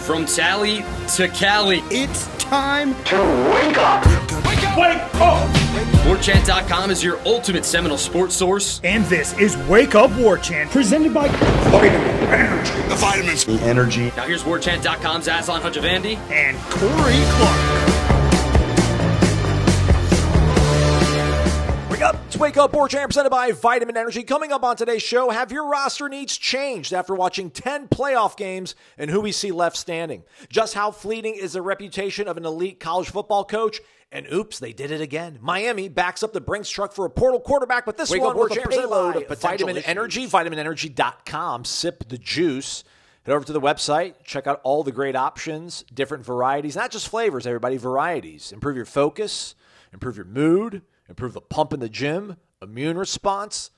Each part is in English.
From Tally to Cali, It's time to wake up. Wake up! Warchant.com is your ultimate Seminole sports source. and this is Wake Up Warchant, presented by Vitamin energy. The vitamins. The energy. Now here's Warchant.com's Aslan Hajavandi. and Corey Clark. Wake up! It's Wake Up Warchant presented by Vitamin Energy. Coming up on today's show, have your roster needs changed after watching 10 playoff games and who we see left standing? Just how fleeting is the reputation of an elite college football coach? And oops, they did it again. Miami backs up the Brinks truck for a portal quarterback, but this Wake one Up with a Warchant payload presented of by Vitamin potential Energy, issues. vitaminenergy.com. Sip the juice. Head over to the website. Check out all the great options, different varieties, not just flavors, everybody, varieties. Improve your focus, improve your mood, improve the pump in the gym, immune response,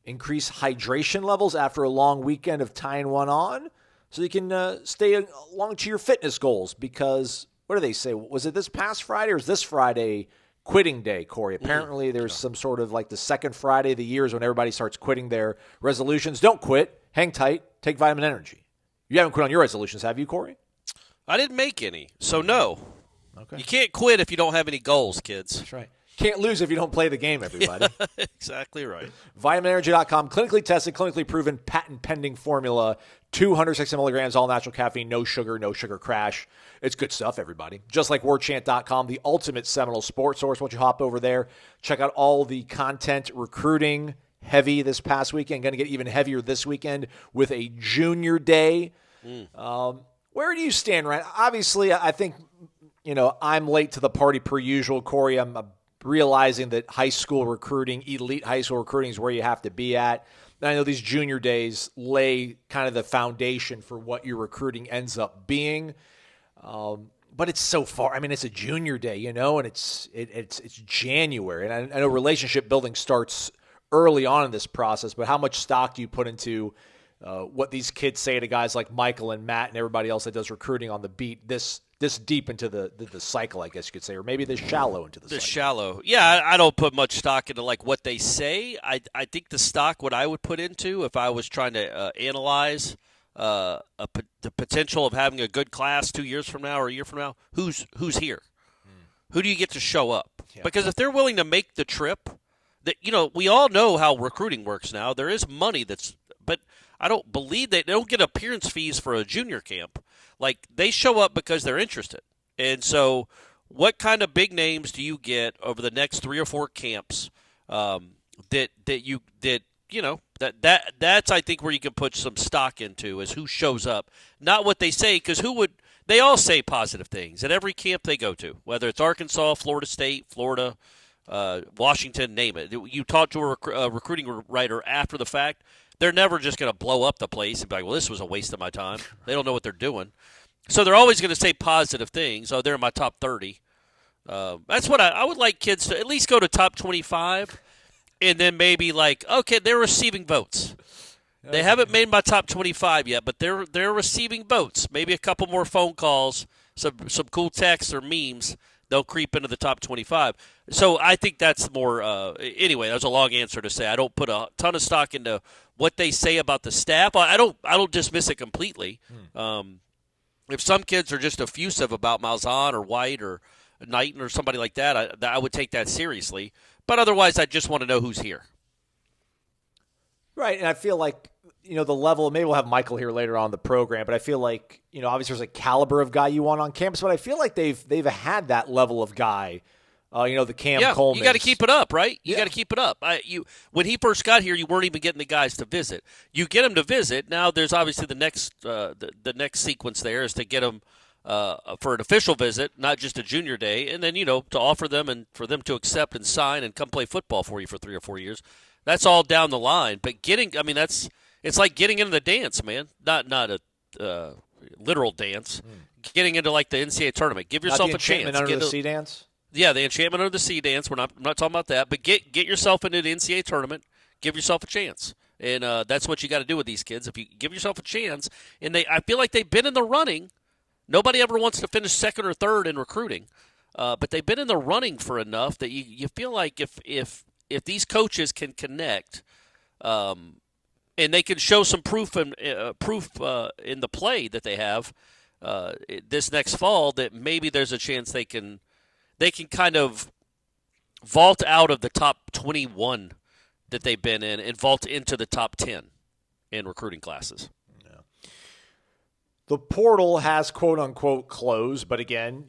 increase hydration levels after a long weekend of tying one on so you can stay along to your fitness goals because, what do they say? Was it this past Friday or is this Friday quitting day, Corey? Apparently there's some sort of like the second Friday of the year is when everybody starts quitting their resolutions. Don't quit. Hang tight. Take Vitamin Energy. You haven't quit on your resolutions, have you, Corey? I didn't make any, so no. Okay. You can't quit if you don't have any goals, kids. That's right. Can't lose if you don't play the game, everybody. Exactly right. VitaminEnergy.com, clinically tested, clinically proven, patent-pending formula, 260 milligrams, all-natural caffeine, no sugar crash. It's good stuff, everybody. Just like WarChant.com, the ultimate Seminole sports source. Why don't you hop over there, check out all the content, recruiting, heavy this past weekend, going to get even heavier this weekend with a junior day. Where do you stand, Ryan? Obviously, I think, I'm late to the party per usual, Corey. I'm realizing that high school recruiting, elite high school recruiting is where you have to be at. And I know these junior days lay kind of the foundation for what your recruiting ends up being. But it's so far. I mean, it's a junior day, and it's January. And I know relationship building starts early on in this process, but how much stock do you put into what these kids say to guys like Michael and Matt and everybody else that does recruiting on the beat this deep into the cycle, I guess you could say, or maybe this shallow into the cycle? Shallow. Yeah, I don't put much stock into like what they say. I think the stock, what I would put into if I was trying to analyze the potential of having a good class 2 years from now or a year from now, who's here? Who do you get to show up? Yeah. Because if they're willing to make the trip, that we all know how recruiting works now. There is money but I don't believe they don't get appearance fees for a junior camp. Like, they show up because they're interested. And so what kind of big names do you get over the next 3 or 4 camps that's I think where you can put some stock into is who shows up, not what they say, because they all say positive things at every camp they go to, whether it's Arkansas, Florida State, Florida, Washington, name it. You talk to a recruiting writer after the fact, they're never just going to blow up the place and be like, well, this was a waste of my time. They don't know what they're doing. So they're always going to say positive things. Oh, they're in my top 30. That's what I would like kids to at least go to top 25 and then maybe like, okay, they're receiving votes. They haven't made my top 25 yet, but they're receiving votes. Maybe a couple more phone calls, some cool texts or memes. They'll creep into the top 25. So I think that's more anyway, that was a long answer to say I don't put a ton of stock into what they say about the staff. I don't dismiss it completely. If some kids are just effusive about Malzahn or White or Knighton or somebody like that, I would take that seriously. But otherwise, I just want to know who's here. Right, and I feel like, the level, maybe we'll have Michael here later on in the program, but I feel like, obviously there's a caliber of guy you want on campus, but I feel like they've had that level of guy, the Cam Coleman. You got to keep it up, right? You got to keep it up. When he first got here, you weren't even getting the guys to visit. You get them to visit. Now there's obviously the next next sequence there is to get them for an official visit, not just a junior day, and then, to offer them and for them to accept and sign and come play football for you for 3 or 4 years. That's all down the line. But it's like getting into the dance, man. Not a literal dance. Getting into like the NCAA tournament. Give yourself a chance. Under the sea dance? Yeah, the enchantment under the sea dance. I'm not talking about that. But get yourself into the NCAA tournament. Give yourself a chance. And that's what you got to do with these kids. If you give yourself a chance, and I feel like they've been in the running. Nobody ever wants to finish second or third in recruiting. But they've been in the running for enough that you feel like if these coaches can connect, and they can show some proof in the play that they have, this next fall, that maybe there's a chance they can kind of vault out of the top 21 that they've been in and vault into the top 10 in recruiting classes. The portal has quote-unquote closed, but again,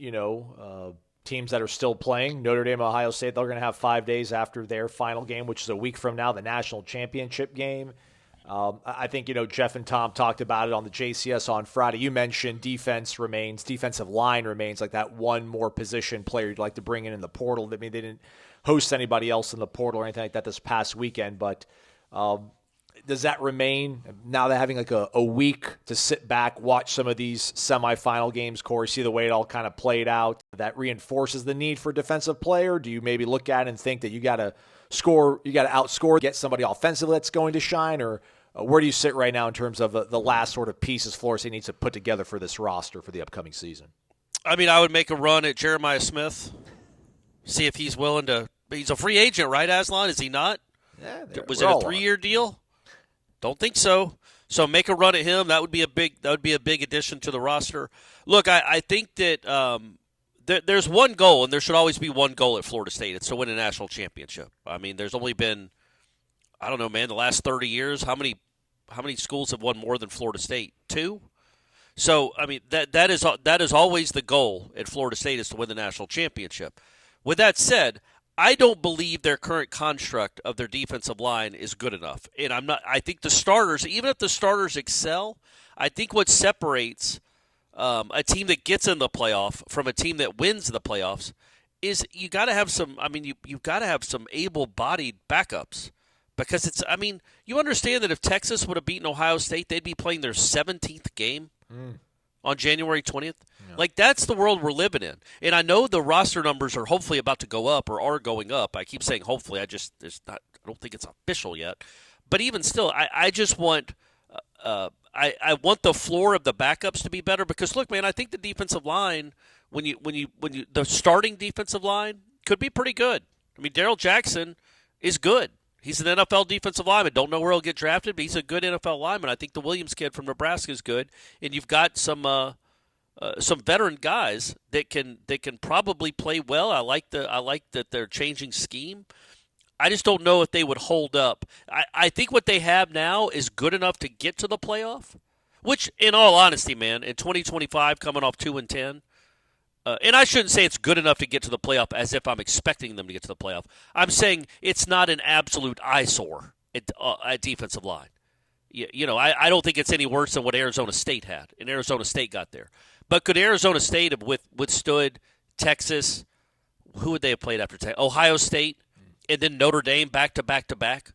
teams that are still playing, Notre Dame, Ohio State, they're going to have 5 days after their final game, which is a week from now, the national championship game. I think, Jeff and Tom talked about it on the JCS on Friday. You mentioned defensive line remains like that one more position player you'd like to bring in the portal. I mean, they didn't host anybody else in the portal or anything like that this past weekend, but does that remain now that having like a week to sit back, watch some of these semifinal games, Corey, see the way it all kind of played out? That reinforces the need for a defensive player? Do you maybe look at it and think that you got to outscore, get somebody offensively that's going to shine? Or where do you sit right now in terms of the last sort of pieces Florida State needs to put together for this roster for the upcoming season? I mean, I would make a run at Jeremiah Smith, see if he's willing to. He's a free agent, right, Aslan? Is he not? Yeah, was it a 3-year deal? Don't think so. So make a run at him. That would be a big addition to the roster. Look, I think that there's one goal, and there should always be one goal at Florida State. It's to win a national championship. I mean, there's only been, I don't know, man, the last 30 years, how many schools have won more than Florida State? 2? So, I mean, that is always the goal at Florida State, is to win the national championship. With that said, I don't believe their current construct of their defensive line is good enough. And I think the starters, even if the starters excel, I think what separates a team that gets in the playoff from a team that wins the playoffs is you got to have some, you've got to have some able-bodied backups. Because you understand that if Texas would have beaten Ohio State, they'd be playing their 17th game on January 20th. Yeah. Like, that's the world we're living in. And I know the roster numbers are hopefully about to go up or are going up. I keep saying hopefully. I don't think it's official yet. But even still, I just want I want the floor of the backups to be better because, look, man, I think the defensive line, the starting defensive line could be pretty good. I mean, Darrell Jackson is good. He's an NFL defensive lineman. Don't know where he'll get drafted, but he's a good NFL lineman. I think the Williams kid from Nebraska is good, and you've got some veteran guys that can probably play well. I like that they're changing scheme. I just don't know if they would hold up. I think what they have now is good enough to get to the playoff, which, in all honesty, man, in 2025, coming off 2-10. And I shouldn't say it's good enough to get to the playoff as if I'm expecting them to get to the playoff. I'm saying it's not an absolute eyesore at defensive line. I don't think it's any worse than what Arizona State had, and Arizona State got there. But could Arizona State have withstood Texas? Who would they have played after Texas? Ohio State, and then Notre Dame back to back to back?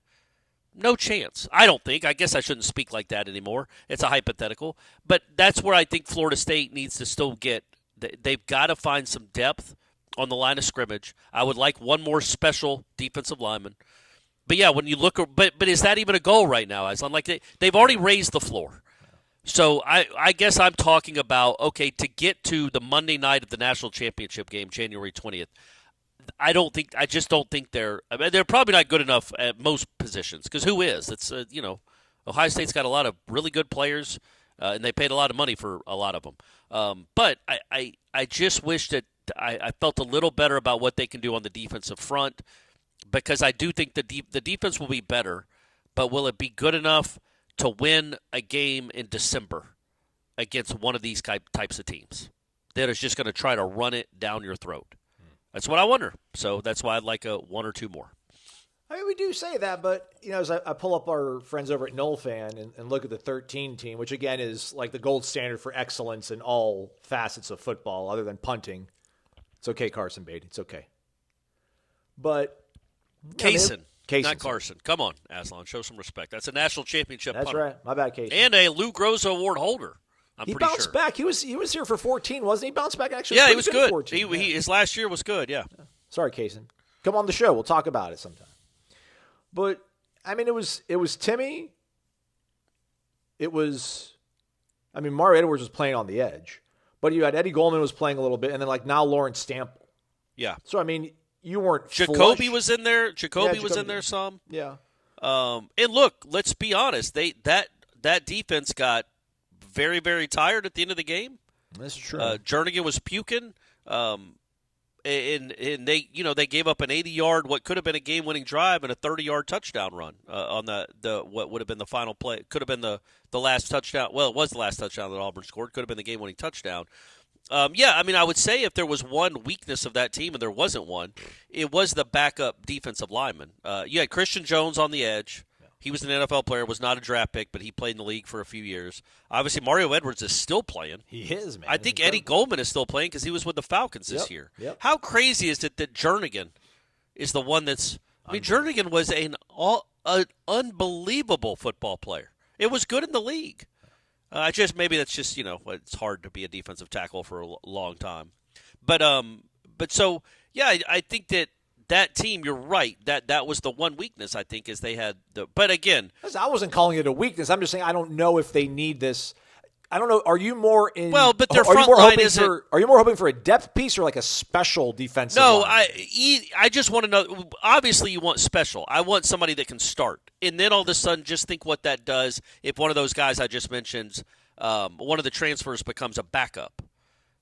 No chance. I don't think. I guess I shouldn't speak like that anymore. It's a hypothetical. But that's where I think Florida State needs to still get. They've got to find some depth on the line of scrimmage. I would like one more special defensive lineman. But, yeah, when you look – but is that even a goal right now? Aslan? Like they've already raised the floor. So I guess I'm talking about, okay, to get to the Monday night of the national championship game, January 20th, I just don't think they're probably not good enough at most positions because who is? It's, Ohio State's got a lot of really good players. And they paid a lot of money for a lot of them. But I just wish that I felt a little better about what they can do on the defensive front because I do think the defense will be better, but will it be good enough to win a game in December against one of these types of teams that is just going to try to run it down your throat? That's what I wonder. So that's why I'd like one or two more. I mean, we do say that, but, as I pull up our friends over at Noles Fan and look at the 13 team, which, again, is like the gold standard for excellence in all facets of football other than punting. It's okay, Carson Beck. It's okay. But Kaysen, not Carson. Come on, Aslan. Show some respect. That's a national championship That's punter. Right. My bad, Kaysen. And a Lou Groza Award holder. He bounced back. He was here for 14, wasn't he? Bounced back actually. Yeah, he was good. 14. His last year was good, yeah. Sorry, Kaysen. Come on the show. We'll talk about it sometime. But, I mean, it was Timmy. It was, Mario Edwards was playing on the edge. But you had Eddie Goldman was playing a little bit, and then, now Lawrence Stample. Yeah. So, you weren't Jacoby was in there. Jacoby was in there some. Yeah. And look, let's be honest. That defense got very, very tired at the end of the game. This is true. Jernigan was puking. And they gave up an 80-yard, what could have been a game-winning drive, and a 30-yard touchdown run on the what would have been the final play. Could have been the last touchdown. Well, it was the last touchdown that Auburn scored. Could have been the game-winning touchdown. I would say if there was one weakness of that team, and there wasn't one, it was the backup defensive lineman. You had Christian Jones on the edge. He was an NFL player, was not a draft pick, but he played in the league for a few years. Obviously, Mario Edwards is still playing. He is, man. I think Eddie Goldman is still playing because he was with the Falcons this year. Yep. How crazy is it that Jernigan is the one that's – Jernigan was an unbelievable football player. It was good in the league. Maybe that's just, it's hard to be a defensive tackle for a long time. But I think that team, you're right. That was the one weakness, I think, is they had the. But again, I wasn't calling it a weakness. I'm just saying I don't know if they need this. I don't know. Are you more in? Well, but their front line isn't. Are you more hoping for a depth piece or like a special defensive line? I just want to know. Obviously, you want special. I want somebody that can start, and then all of a sudden, just think what that does if one of those guys I just mentioned, one of the transfers becomes a backup.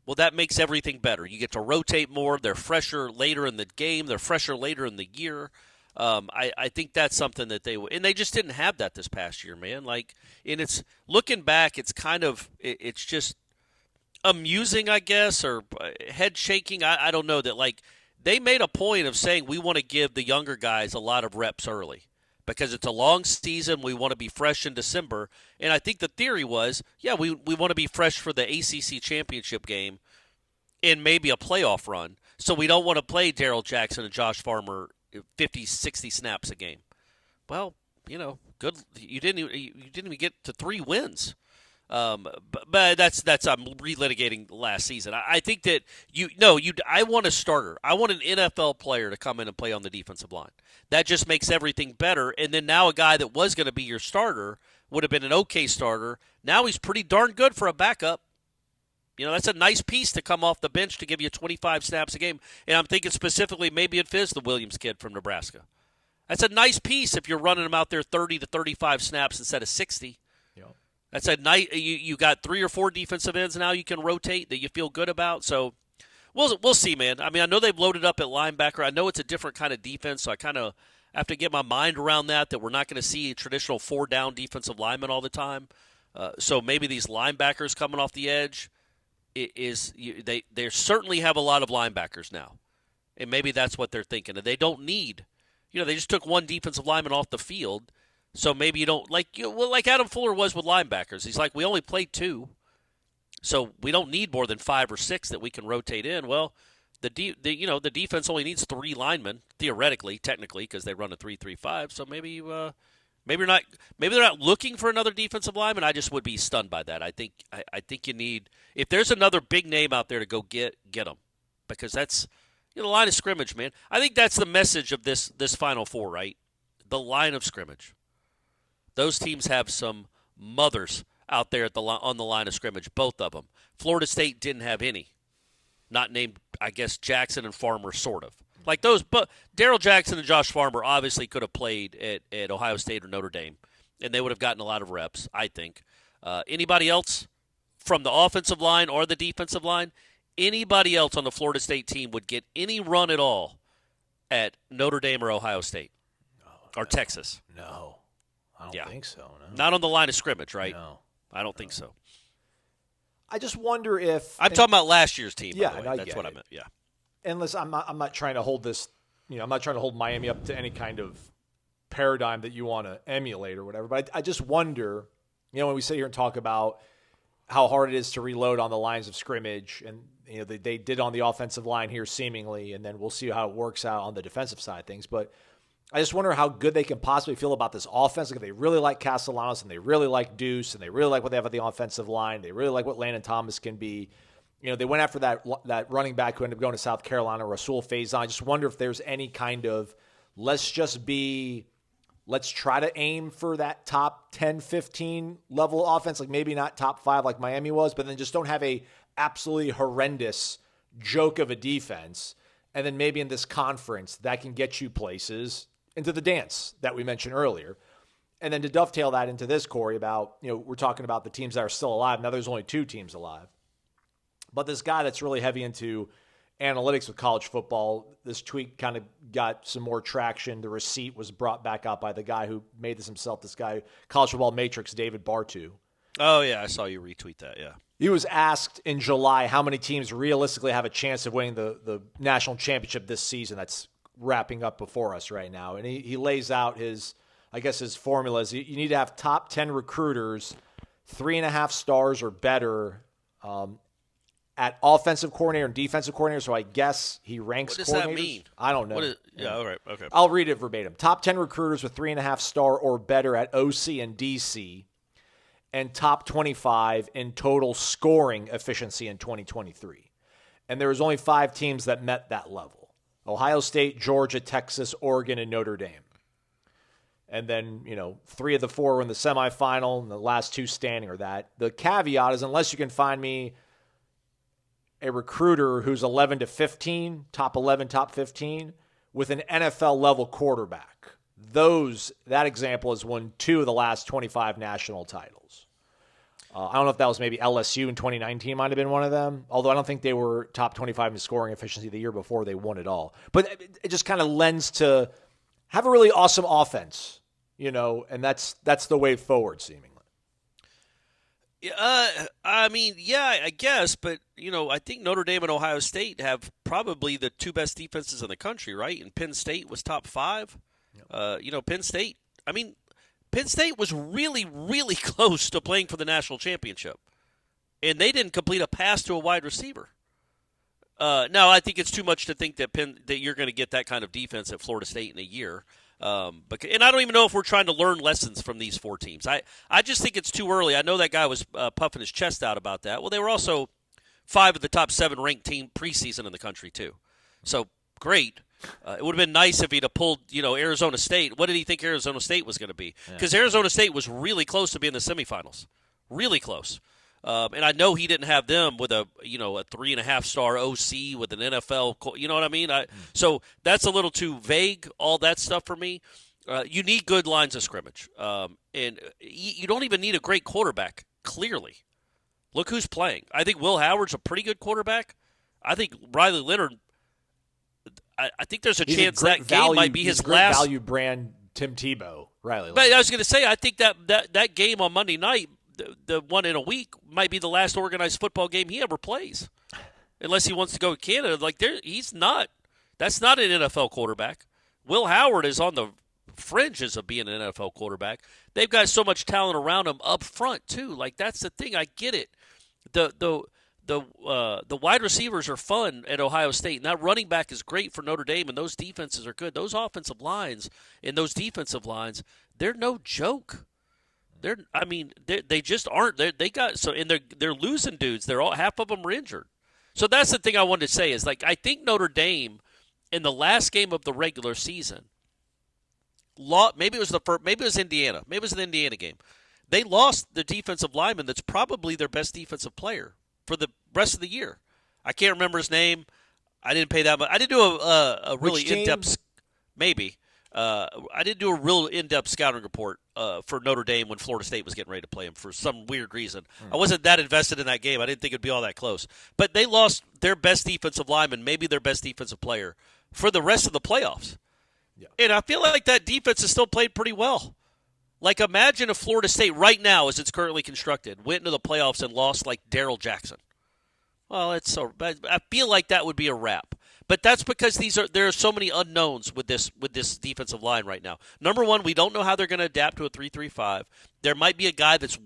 Well, that makes everything better. You get to rotate more. They're fresher later in the game. They're fresher later in the year. I think that's something that and they just didn't have that this past year, man. And it's looking back, it's kind of it's just amusing, I guess, or head shaking. I don't know that they made a point of saying we want to give the younger guys a lot of reps early because it's a long season. We want to be fresh in December. And I think the theory was, we want to be fresh for the ACC championship game and maybe a playoff run. So we don't want to play Darrell Jackson and Josh Farmer 50, 60 snaps a game. Well, good. You didn't even get to 3 wins. But that's I'm relitigating last season. I think that I want a starter. I want an NFL player to come in and play on the defensive line. That just makes everything better. And then now a guy that was going to be your starter would have been an okay starter. Now he's pretty darn good for a backup. That's a nice piece to come off the bench to give you 25 snaps a game. And I'm thinking specifically maybe it is the Williams kid from Nebraska. That's a nice piece if you're running him out there 30 to 35 snaps instead of 60. Yep. That's a nice. You got 3 or 4 defensive ends now you can rotate that you feel good about. So we'll see, man. I know they've loaded up at linebacker. I know it's a different kind of defense, so I kind of have to get my mind around that we're not going to see a traditional 4-down defensive lineman all the time. So maybe these linebackers coming off the edge they certainly have a lot of linebackers now, and maybe that's what they're thinking. And they don't need, they just took 1 defensive lineman off the field, so maybe you don't like Adam Fuller was with linebackers. He's like, we only played 2, so we don't need more than 5 or 6 that we can rotate in. Well, the defense only needs 3 linemen theoretically, technically, because they run a 3-3-5. So maybe they're not looking for another defensive lineman. I just would be stunned by that. I think you need, if there's another big name out there to go get them, because that's the line of scrimmage, man. I think that's the message of this Final Four, right? The line of scrimmage. Those teams have some mothers out there on the line of scrimmage, both of them. Florida State didn't have any, not named, I guess, Jackson and Farmer, sort of. Like those, but Darrell Jackson and Josh Farmer obviously could have played at Ohio State or Notre Dame, and they would have gotten a lot of reps, I think. Anybody else from the offensive line or the defensive line, anybody else on the Florida State team would get any run at all at Notre Dame or Ohio State or Texas? No, I don't think so. No. Not on the line of scrimmage, right? No. I don't think so. I just wonder if – I'm talking about last year's team, yeah, by the way. That's what I meant, yeah. And listen, I'm not trying to hold this, I'm not trying to hold Miami up to any kind of paradigm that you want to emulate or whatever. But I just wonder, when we sit here and talk about how hard it is to reload on the lines of scrimmage, and they did on the offensive line here seemingly, and then we'll see how it works out on the defensive side of things. But I just wonder how good they can possibly feel about this offense. Like if they really like Castellanos and they really like Deuce and they really like what they have at the offensive line, they really like what Landon Thomas can be. They went after that running back who ended up going to South Carolina, Rasul Faison. I just wonder if there's any kind of let's try to aim for that top 10, 15 level offense, like maybe not top 5 like Miami was, but then just don't have a absolutely horrendous joke of a defense. And then maybe in this conference that can get you places into the dance that we mentioned earlier. And then to dovetail that into this, Corey, about, we're talking about the teams that are still alive. Now there's only 2 teams alive. But this guy that's really heavy into analytics with college football, this tweet kind of got some more traction. The receipt was brought back out by the guy who made this himself, this guy, College Football Matrix, David Bartu. Oh, yeah, I saw you retweet that, yeah. He was asked in July how many teams realistically have a chance of winning the national championship this season that's wrapping up before us right now. And he lays out his formulas. You need to have top 10 recruiters, 3.5 stars or better, at offensive coordinator and defensive coordinator, so I guess he ranks coordinators. What does that mean? I don't know. All right, okay. I'll read it verbatim. Top 10 recruiters with 3.5 star or better at OC and DC, and top 25 in total scoring efficiency in 2023. And there was only 5 teams that met that level: Ohio State, Georgia, Texas, Oregon, and Notre Dame. And then, 3 of the 4 were in the semifinal, and the last 2 standing are that. The caveat is, unless you can find me a recruiter who's 11 to 15, top 11, top 15, with an NFL-level quarterback. That example has won 2 of the last 25 national titles. I don't know if that was maybe LSU in 2019 might have been one of them, although I don't think they were top 25 in scoring efficiency the year before they won it all. But it just kind of lends to have a really awesome offense, and that's the way forward, seemingly. I guess, but, I think Notre Dame and Ohio State have probably the 2 best defenses in the country, right? And Penn State was top 5. Yep. Penn State was really, really close to playing for the national championship, and they didn't complete a pass to a wide receiver. Now, I think it's too much to think that you're going to get that kind of defense at Florida State in a year. And I don't even know if we're trying to learn lessons from these 4 teams. I just think it's too early. I know that guy was puffing his chest out about that. Well, they were also 5 of the top 7 ranked team preseason in the country, too. So, great. It would have been nice if he'd have pulled, Arizona State. What did he think Arizona State was going to be? Because Arizona State was really close to being in the semifinals. Really close. And I know he didn't have them with a 3.5 star OC with an NFL, you know what I mean? So that's a little too vague, all that stuff for me. You need good lines of scrimmage. And you don't even need a great quarterback, clearly. Look who's playing. I think Will Howard's a pretty good quarterback. I think Riley Leonard, I think there's a chance that game might be his last. Value brand Tim Tebow, Riley Leonard. But I was going to say, I think that game on Monday night, the one in a week, might be the last organized football game he ever plays, unless he wants to go to Canada. He's not. That's not an NFL quarterback. Will Howard is on the fringes of being an NFL quarterback. They've got so much talent around him up front too. That's the thing. I get it. The wide receivers are fun at Ohio State, and that running back is great for Notre Dame, and those defenses are good. Those offensive lines and those defensive lines, they're no joke. They just aren't. They're losing dudes. Half of them are injured. So that's the thing I wanted to say is I think Notre Dame in the last game of the regular season, maybe it was Indiana. Maybe it was an Indiana game. They lost the defensive lineman that's probably their best defensive player for the rest of the year. I can't remember his name. I didn't pay that much. I didn't do a really in-depth maybe. I didn't do a real in-depth scouting report for Notre Dame when Florida State was getting ready to play him for some weird reason. I wasn't that invested in that game. I didn't think it would be all that close. But they lost their best defensive lineman, maybe their best defensive player, for the rest of the playoffs. Yeah. And I feel like that defense has still played pretty well. Imagine if Florida State right now, as it's currently constructed, went into the playoffs and lost Darrell Jackson. Well, I feel like that would be a wrap. But that's because there are so many unknowns with this defensive line right now. Number one, we don't know how they're going to adapt to a 3-3-5. There might be a guy that's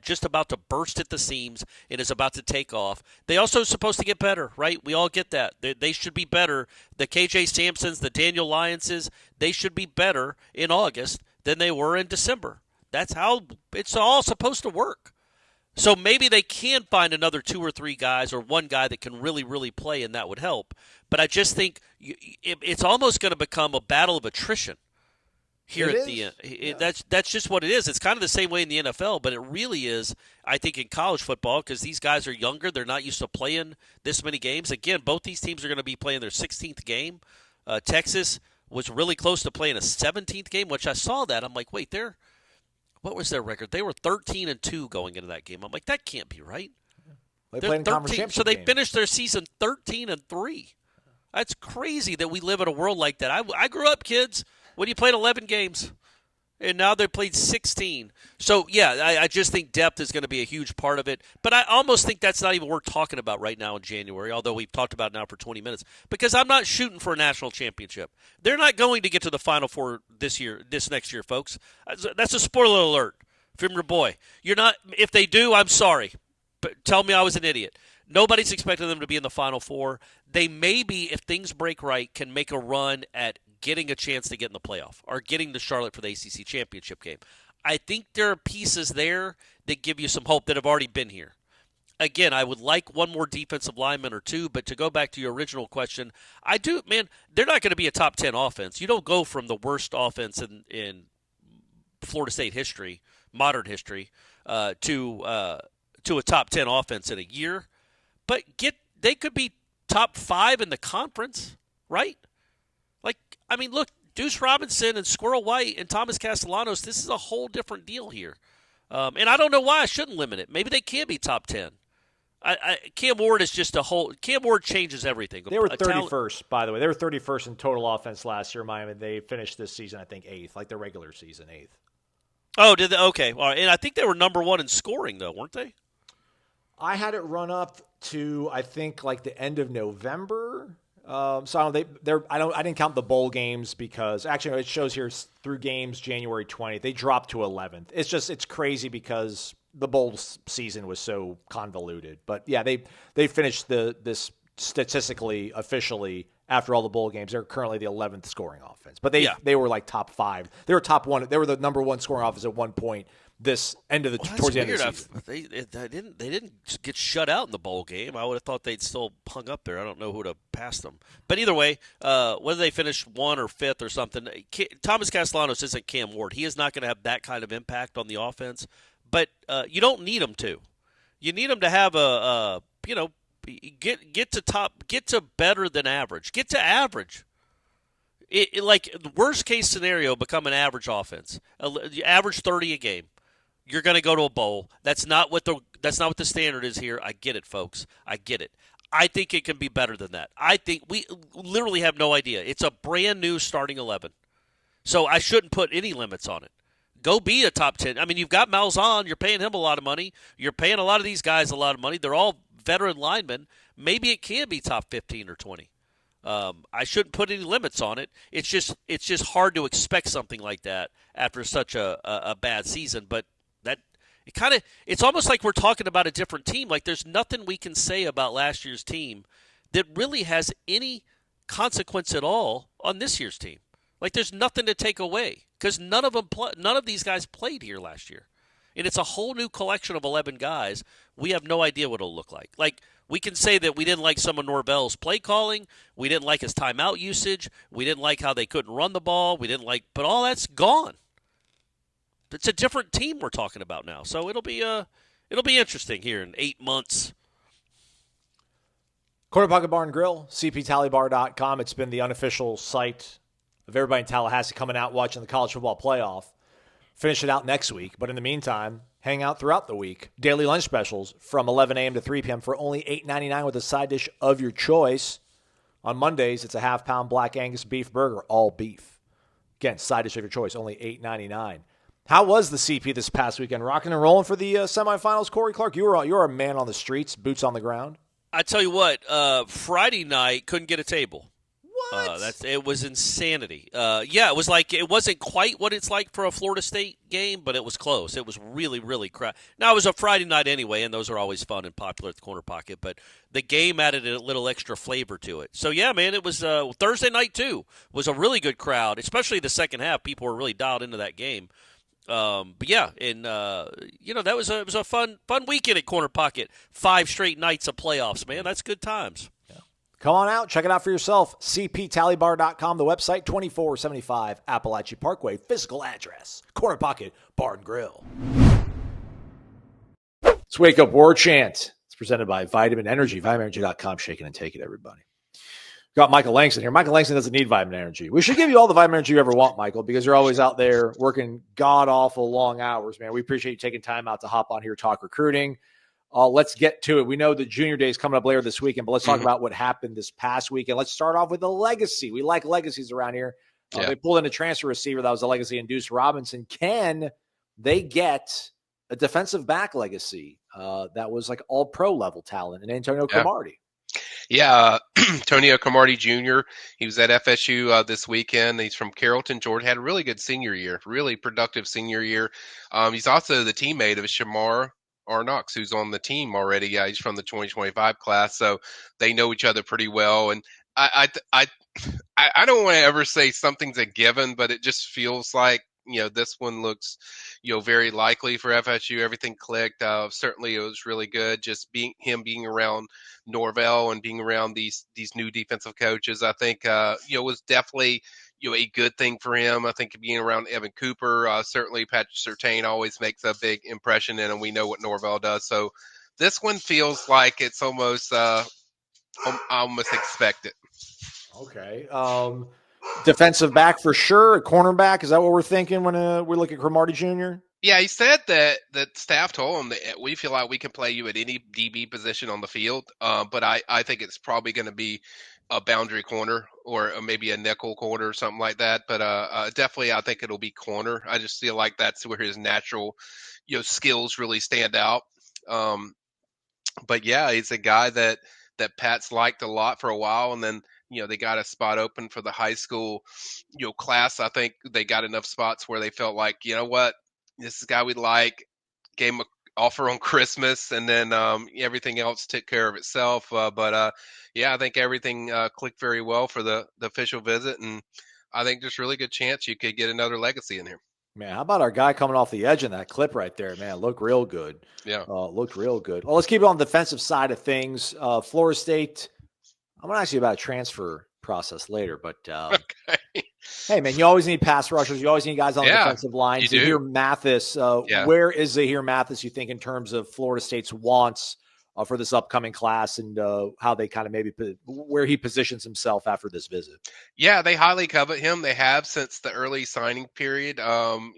just about to burst at the seams and is about to take off. They also are supposed to get better, right? We all get that. They should be better. The KJ Sampsons, the Daniel Lyonses, they should be better in August than they were in December. That's how it's all supposed to work. So maybe they can find another 2 or 3 guys or one guy that can really, really play, and that would help. But I just think it's almost going to become a battle of attrition here at the end. Yeah. That's just what it is. It's kind of the same way in the NFL, but it really is, I think, in college football because these guys are younger. They're not used to playing this many games. Again, both these teams are going to be playing their 16th game. Texas was really close to playing a 17th game, which I saw that. I'm like, wait, what was their record? They were 13-2 going into that game. I'm like, that can't be right. They They're played in conference 13, championship so they game. finished their season 13-3. That's crazy that we live in a world like that. I grew up, kids, when you played 11 games, and now they played 16. So, yeah, I just think depth is going to be a huge part of it. But I almost think that's not even worth talking about right now in January, although we've talked about it now for 20 minutes, because I'm not shooting for a national championship. They're not going to get to the Final Four this next year, folks. That's a spoiler alert from your boy. You're not. If they do, I'm sorry. But tell me I was an idiot. Nobody's expecting them to be in the Final Four. They maybe, if things break right, can make a run at getting a chance to get in the playoff or getting to Charlotte for the ACC championship game. I think there are pieces there that give you some hope that have already been here. Again, I would like one more defensive lineman or two, but to go back to your original question, I do, man, they're not going to be a top 10 offense. You don't go from the worst offense in Florida State history, modern history, to a top 10 offense in a year. But they could be top 5 in the conference, right? Like, I mean, look, Deuce Robinson and Squirrel White and Thomas Castellanos, this is a whole different deal here. And I don't know why I shouldn't limit it. Maybe they can be top 10. Cam Ward is just a whole – Cam Ward changes everything. They were 31st, by the way. They were 31st in total offense last year, Miami. They finished this season, I think, 8th, like their regular season, 8th. Oh, did they? Okay. All right. And I think they were number 1 in scoring, though, weren't they? I had it run up to, I think, like the end of November. So I didn't count the bowl games because actually it shows here through games January 20th. They dropped to 11th. It's crazy because the bowl season was so convoluted. But yeah, they finished this statistically officially after all the bowl games. They're currently the 11th scoring offense. But they were like top 5. They were top 1. They were the number 1 scoring offense at one point. Towards the end of the season. They didn't get shut out in the bowl game. I would have thought they'd still hung up there. I don't know who to pass them. But either way, whether they finish 1 or 5th or something, Thomas Castellanos isn't Cam Ward. He is not going to have that kind of impact on the offense. But you don't need him to. You need him to have get to better than average. Get to average. Like worst case scenario, become an average offense. Average 30 a game. You're going to go to a bowl. That's not what the standard is here. I get it, folks. I get it. I think it can be better than that. I think we literally have no idea. It's a brand new starting 11. So I shouldn't put any limits on it. Go be a top 10. I mean, you've got Malzahn. You're paying him a lot of money. You're paying a lot of these guys a lot of money. They're all veteran linemen. Maybe it can be top 15 or 20. I shouldn't put any limits on it. It's just hard to expect something like that after such a bad season. But it's almost like we're talking about a different team. Like there's nothing we can say about last year's team that really has any consequence at all on this year's team. Like there's nothing to take away because none of these guys played here last year, and it's a whole new collection of 11 guys. We have no idea what it'll look like. Like we can say that we didn't like some of Norvell's play calling, we didn't like his timeout usage, we didn't like how they couldn't run the ball, but all that's gone. It's a different team we're talking about now, so it'll be interesting here in 8 months. Corner Pocket Bar and Grill, cptallybar.com. It's been the unofficial site of everybody in Tallahassee coming out watching the college football playoff. Finish it out next week, but in the meantime, hang out throughout the week. Daily lunch specials from 11 a.m. to 3 p.m. for only $8.99 with a side dish of your choice. On Mondays, it's a half-pound Black Angus beef burger, all beef. Again, side dish of your choice, only $8.99. How was the CP this past weekend? Rocking and rolling for the semifinals, Corey Clark? You're a man on the streets, boots on the ground. I tell you what, Friday night couldn't get a table. What? It was insanity. It was like it wasn't quite what it's like for a Florida State game, but it was close. It was really, really crowded. Now it was a Friday night anyway, and those are always fun and popular at the Corner Pocket. But the game added a little extra flavor to it. So yeah, man, it was Thursday night too. Was a really good crowd, especially the second half. People were really dialed into that game. But yeah, and it was a fun weekend at Corner Pocket. 5 straight nights of playoffs, man. That's good times. Yeah. Come on out, check it out for yourself. cptallybar.com, the website, 2475 Appalachia Parkway, physical address, Corner Pocket Bar and Grill. Let's wake up Warchant. It's presented by Vitamin Energy, vitaminenergy.com. Shake it and take it, everybody. Got Michael Langston here. Michael Langston doesn't need vitamin energy. We should give you all the vitamin energy you ever want, Michael, because you're always out there working god-awful long hours, man. We appreciate you taking time out to hop on here, talk recruiting. Let's get to it. We know the Junior Day is coming up later this weekend, but let's talk about what happened this past weekend. Let's start off with a legacy. We like legacies around here. They pulled in a transfer receiver that was a legacy in Deuce Robinson. Can they get a defensive back legacy that was like all-pro level talent in Antonio Cromartie? Yeah, Antonio Cromartie Jr., he was at FSU this weekend. He's from Carrollton, Georgia. Had a really good senior year, really productive senior year. He's also the teammate of Shamar Arnox, who's on the team already. Yeah, he's from the 2025 class, so they know each other pretty well. And I don't want to ever say something's a given, but it just feels like, this one looks, very likely for FSU. Everything clicked. Certainly, it was really good. Just being around Norvell and being around these new defensive coaches, I think, was definitely, a good thing for him. I think being around Evan Cooper, certainly Patrick Surtain always makes a big impression in him. We know what Norvell does. So this one feels like it's almost, I almost expect it. Okay. Defensive back for sure. A cornerback. Is that what we're thinking when we look at Cromartie Jr.? Yeah, he said that staff told him that we feel like we can play you at any DB position on the field, but I think it's probably going to be a boundary corner or maybe a nickel corner or something like that. But definitely, I think it'll be corner. I just feel like that's where his natural, skills really stand out. But yeah, he's a guy that Pat's liked a lot for a while, and then they got a spot open for the high school, class. I think they got enough spots where they felt like, what, this is a guy we like, gave him an offer on Christmas, and then everything else took care of itself. But I think everything clicked very well for the official visit, and I think there's a really good chance you could get another legacy in here. Man, how about our guy coming off the edge in that clip right there? Man, looked real good. Yeah. Looked real good. Well, let's keep it on the defensive side of things. Florida State, I'm going to ask you about a transfer process later, but Okay. Hey, man, you always need pass rushers. You always need guys on the defensive line. Zahir Mathis, where is Zahir Mathis, you think, in terms of Florida State's wants for this upcoming class and how they kind of maybe where he positions himself after this visit? Yeah, they highly covet him. They have since the early signing period,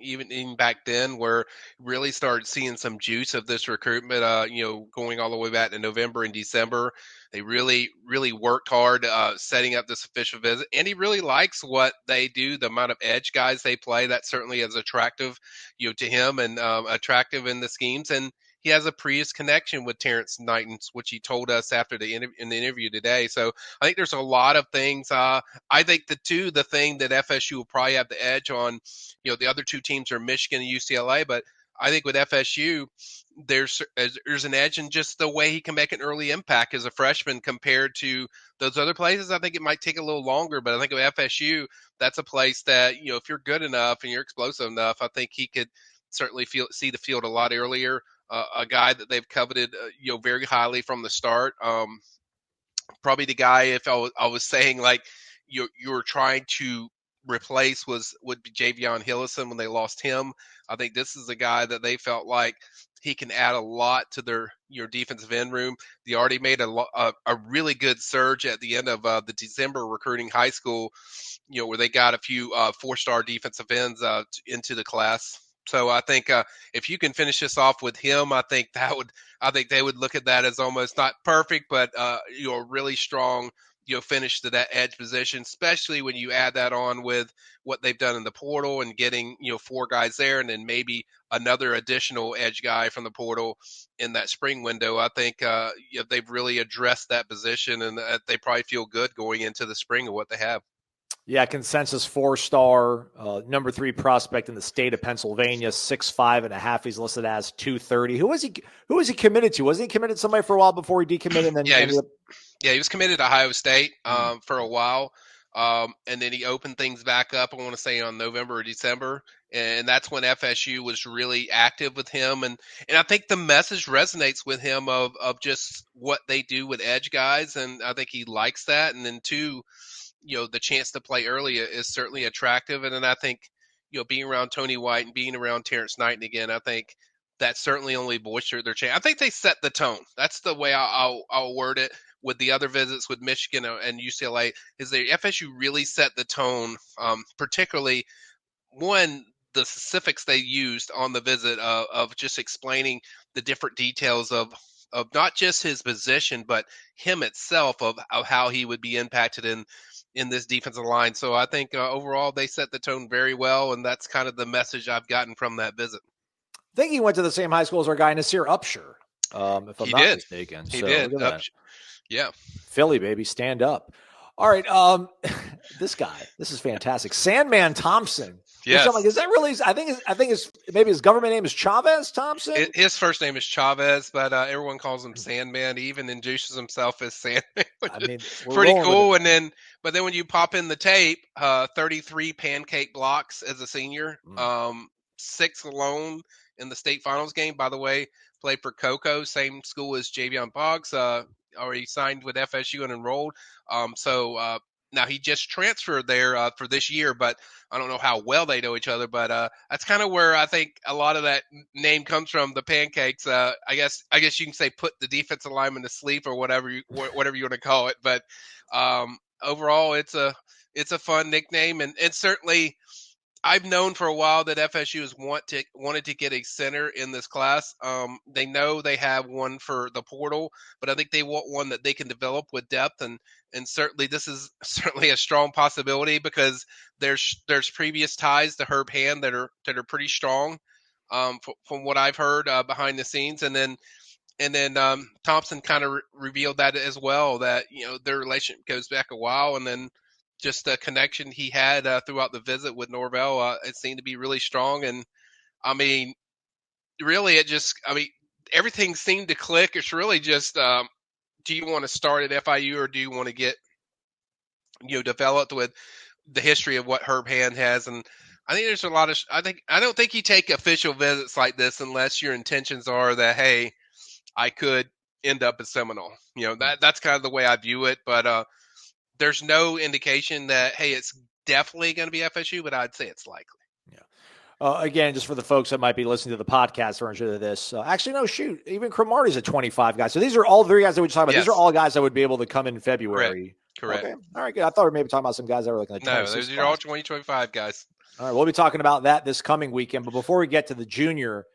even back then, where really started seeing some juice of this recruitment, going all the way back to November and December. They really, really worked hard setting up this official visit, and he really likes what they do, the amount of edge guys they play. That certainly is attractive, to him and attractive in the schemes. And he has a previous connection with Terrence Knighton, which he told us after in the interview today. So I think there's a lot of things. I think the thing that FSU will probably have the edge on, the other two teams are Michigan and UCLA, but I think with FSU, there's an edge in just the way he can make an early impact as a freshman compared to those other places. I think it might take a little longer, but I think with FSU, that's a place that, if you're good enough and you're explosive enough, I think he could certainly see the field a lot earlier. A guy that they've coveted, very highly from the start. Probably the guy, if I was saying like you're trying to replace would be Javion Hillison when they lost him. I think this is a guy that they felt like he can add a lot to your defensive end room. They already made a really good surge at the end of the December recruiting high school, where they got a few 4-star defensive ends into the class. So I think if you can finish this off with him, I think they would look at that as almost not perfect, but a really strong finish to that edge position, especially when you add that on with what they've done in the portal and getting 4 guys there, and then maybe another additional edge guy from the portal in that spring window. I think they've really addressed that position, and they probably feel good going into the spring of what they have. Yeah, consensus 4-star, number 3 prospect in the state of Pennsylvania, 6'5.5". He's listed as 230. Who was he committed to? Wasn't he committed to somebody for a while before he decommitted? And then he was committed to Ohio State for a while, and then he opened things back up, I want to say, on November or December, and that's when FSU was really active with him. And I think the message resonates with him of just what they do with edge guys, and I think he likes that. And then 2, the chance to play early is certainly attractive. And then I think, being around Tony White and being around Terrence Knighton again, I think that certainly only bolstered their chance. I think they set the tone. That's the way I'll word it. With the other visits with Michigan and UCLA, is the FSU really set the tone, particularly the specifics they used on the visit of just explaining the different details of not just his position, but him itself of how he would be impacted in this defensive line. So I think overall they set the tone very well, and that's kind of the message I've gotten from that visit. I think he went to the same high school as our guy Nasir Upshur, if I'm not mistaken. He so did. Look at that. Yeah. Philly, baby, stand up. All right, this guy, this is fantastic. Sandman Thompson. Yes. Like, is that really? I think maybe his government name is Chavez Thompson. His first name is Chavez, but everyone calls him Sandman. He even introduces himself as Sandman, which is pretty cool. But then when you pop in the tape, 33 pancake blocks as a senior, 6 alone in the state finals game. By the way, played for Cocoa, same school as Javion Boggs. Already signed with FSU and enrolled. Now he just transferred there for this year, but I don't know how well they know each other. But that's kind of where I think a lot of that name comes from. The pancakes. I guess you can say put the defensive lineman to sleep or whatever you want to call it. But overall, it's a fun nickname, and certainly I've known for a while that FSU has wanted to get a center in this class. They know they have one for the portal, but I think they want one that they can develop with depth, and certainly this is certainly a strong possibility because there's previous ties to Herb Hand that are pretty strong, from what I've heard behind the scenes, and then Thompson kind of revealed that as well, that their relationship goes back a while, and then just the connection he had throughout the visit with Norvell, it seemed to be really strong. And I mean, really, everything seemed to click. It's really just, do you want to start at FIU or do you want to get, developed with the history of what Herb Hand has? And I think there's a lot of, I don't think you take official visits like this unless your intentions are that, hey, I could end up at Seminole. That's kind of the way I view it. But, there's no indication that, hey, it's definitely going to be FSU, but I'd say it's likely. Yeah. Again, just for the folks that might be listening to the podcast or into this, actually, no, shoot, even Cromartie's at 25 guys. So these are all 3 guys that we just talked about. Yes. These are all guys that would be able to come in February. Correct. Okay. All right, good. I thought we were maybe talking about some guys that were looking at no, those are all 2025 guys. All right, we'll be talking about that this coming weekend. But before we get to the junior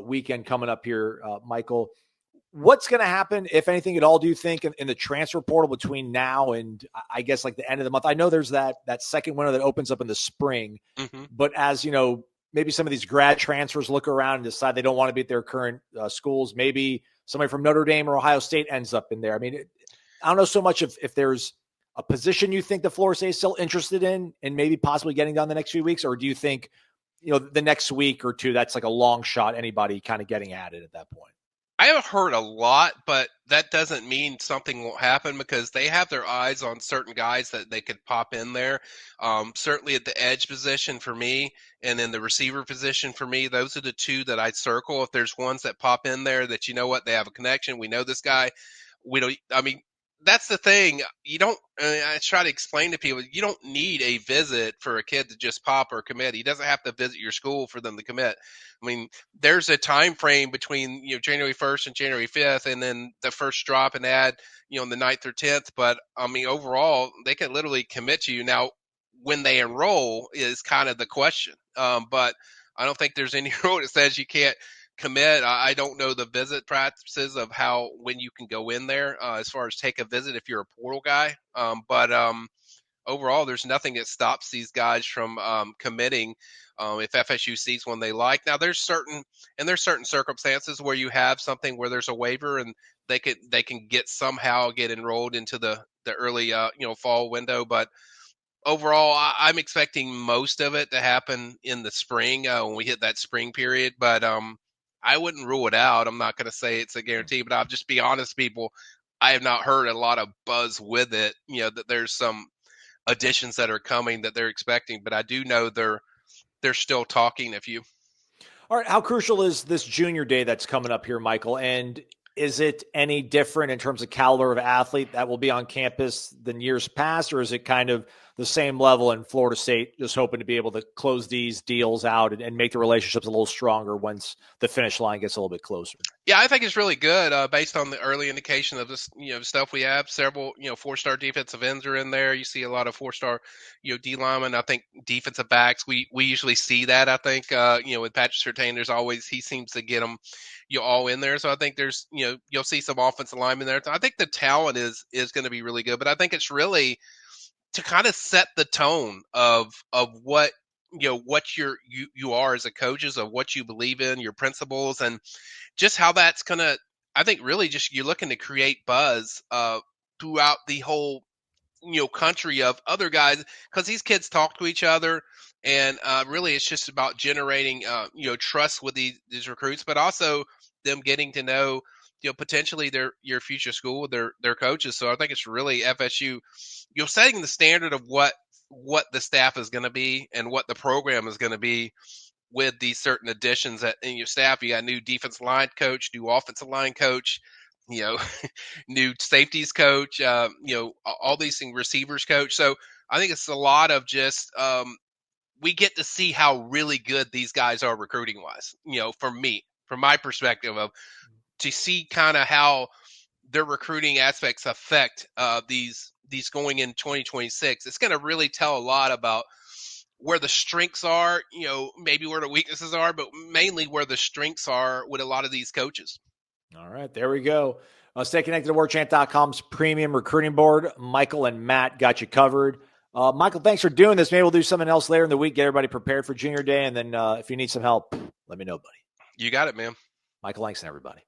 weekend coming up here, Michael, what's going to happen, if anything at all, do you think, in the transfer portal between now and I guess like the end of the month? I know there's that second window that opens up in the spring, but as maybe some of these grad transfers look around and decide they don't want to be at their current schools, maybe somebody from Notre Dame or Ohio State ends up in there. I mean, I don't know so much if there's a position you think the Florida State is still interested in and maybe possibly getting done the next few weeks, or do you think, the next week or two, that's like a long shot, anybody kind of getting at it at that point? I haven't heard a lot, but that doesn't mean something won't happen because they have their eyes on certain guys that they could pop in there. Certainly at the edge position for me and then the receiver position for me, those are the 2 that I'd circle. If there's ones that pop in there that they have a connection, we know this guy. That's the thing. I try to explain to people, you don't need a visit for a kid to just pop or commit. He doesn't have to visit your school for them to commit. I mean, there's a time frame between, January 1st and January 5th, and then the first drop and add, on the 9th or 10th. But I mean, overall, they can literally commit to you. Now, when they enroll is kind of the question. But I don't think there's any rule that says you can't commit. I don't know the visit practices of when you can go in there as far as take a visit if you're a portal guy. But overall, there's nothing that stops these guys from committing if FSU sees one they like. Now, there's certain circumstances where you have something where there's a waiver and they can get enrolled into the early fall window. But overall, I'm expecting most of it to happen in the spring when we hit that spring period. But I wouldn't rule it out. I'm not going to say it's a guarantee, but I'll just be honest, people. I have not heard a lot of buzz with it, that there's some additions that are coming that they're expecting, but I do know they're still talking a few. All right. How crucial is this junior day that's coming up here, Michael? And is it any different in terms of caliber of athlete that will be on campus than years past, or is it kind of the same level in Florida State, just hoping to be able to close these deals out and make the relationships a little stronger once the finish line gets a little bit closer. Yeah, I think it's really good based on the early indication of this, stuff we have. Several, 4-star defensive ends are in there. You see a lot of 4-star, D linemen. I think defensive backs. We usually see that. I think, with Patrick Surtain, he seems to get them, all in there. So I think there's, you'll see some offensive linemen there. So I think the talent is going to be really good. But I think it's really to kind of set the tone of what what you are as a coaches, of what you believe in, your principles, and just how that's gonna. I think really just you're looking to create buzz throughout the whole country of other guys, because these kids talk to each other, and really it's just about generating trust with these recruits, but also them getting to know potentially your future school, their coaches. So I think it's really FSU, setting the standard of what the staff is going to be and what the program is going to be with these certain additions in your staff. You got new defensive line coach, new offensive line coach, new safeties coach, all these things, receivers coach. So I think it's a lot of just we get to see how really good these guys are recruiting wise. From my perspective of to see kind of how their recruiting aspects affect these going in 2026. It's going to really tell a lot about where the strengths are, maybe where the weaknesses are, but mainly where the strengths are with a lot of these coaches. All right, there we go. Stay connected to WarChant.com's premium recruiting board. Michael and Matt got you covered. Michael, thanks for doing this. Maybe we'll do something else later in the week, get everybody prepared for Junior Day, and then if you need some help, let me know, buddy. You got it, man. Michael Langston, everybody.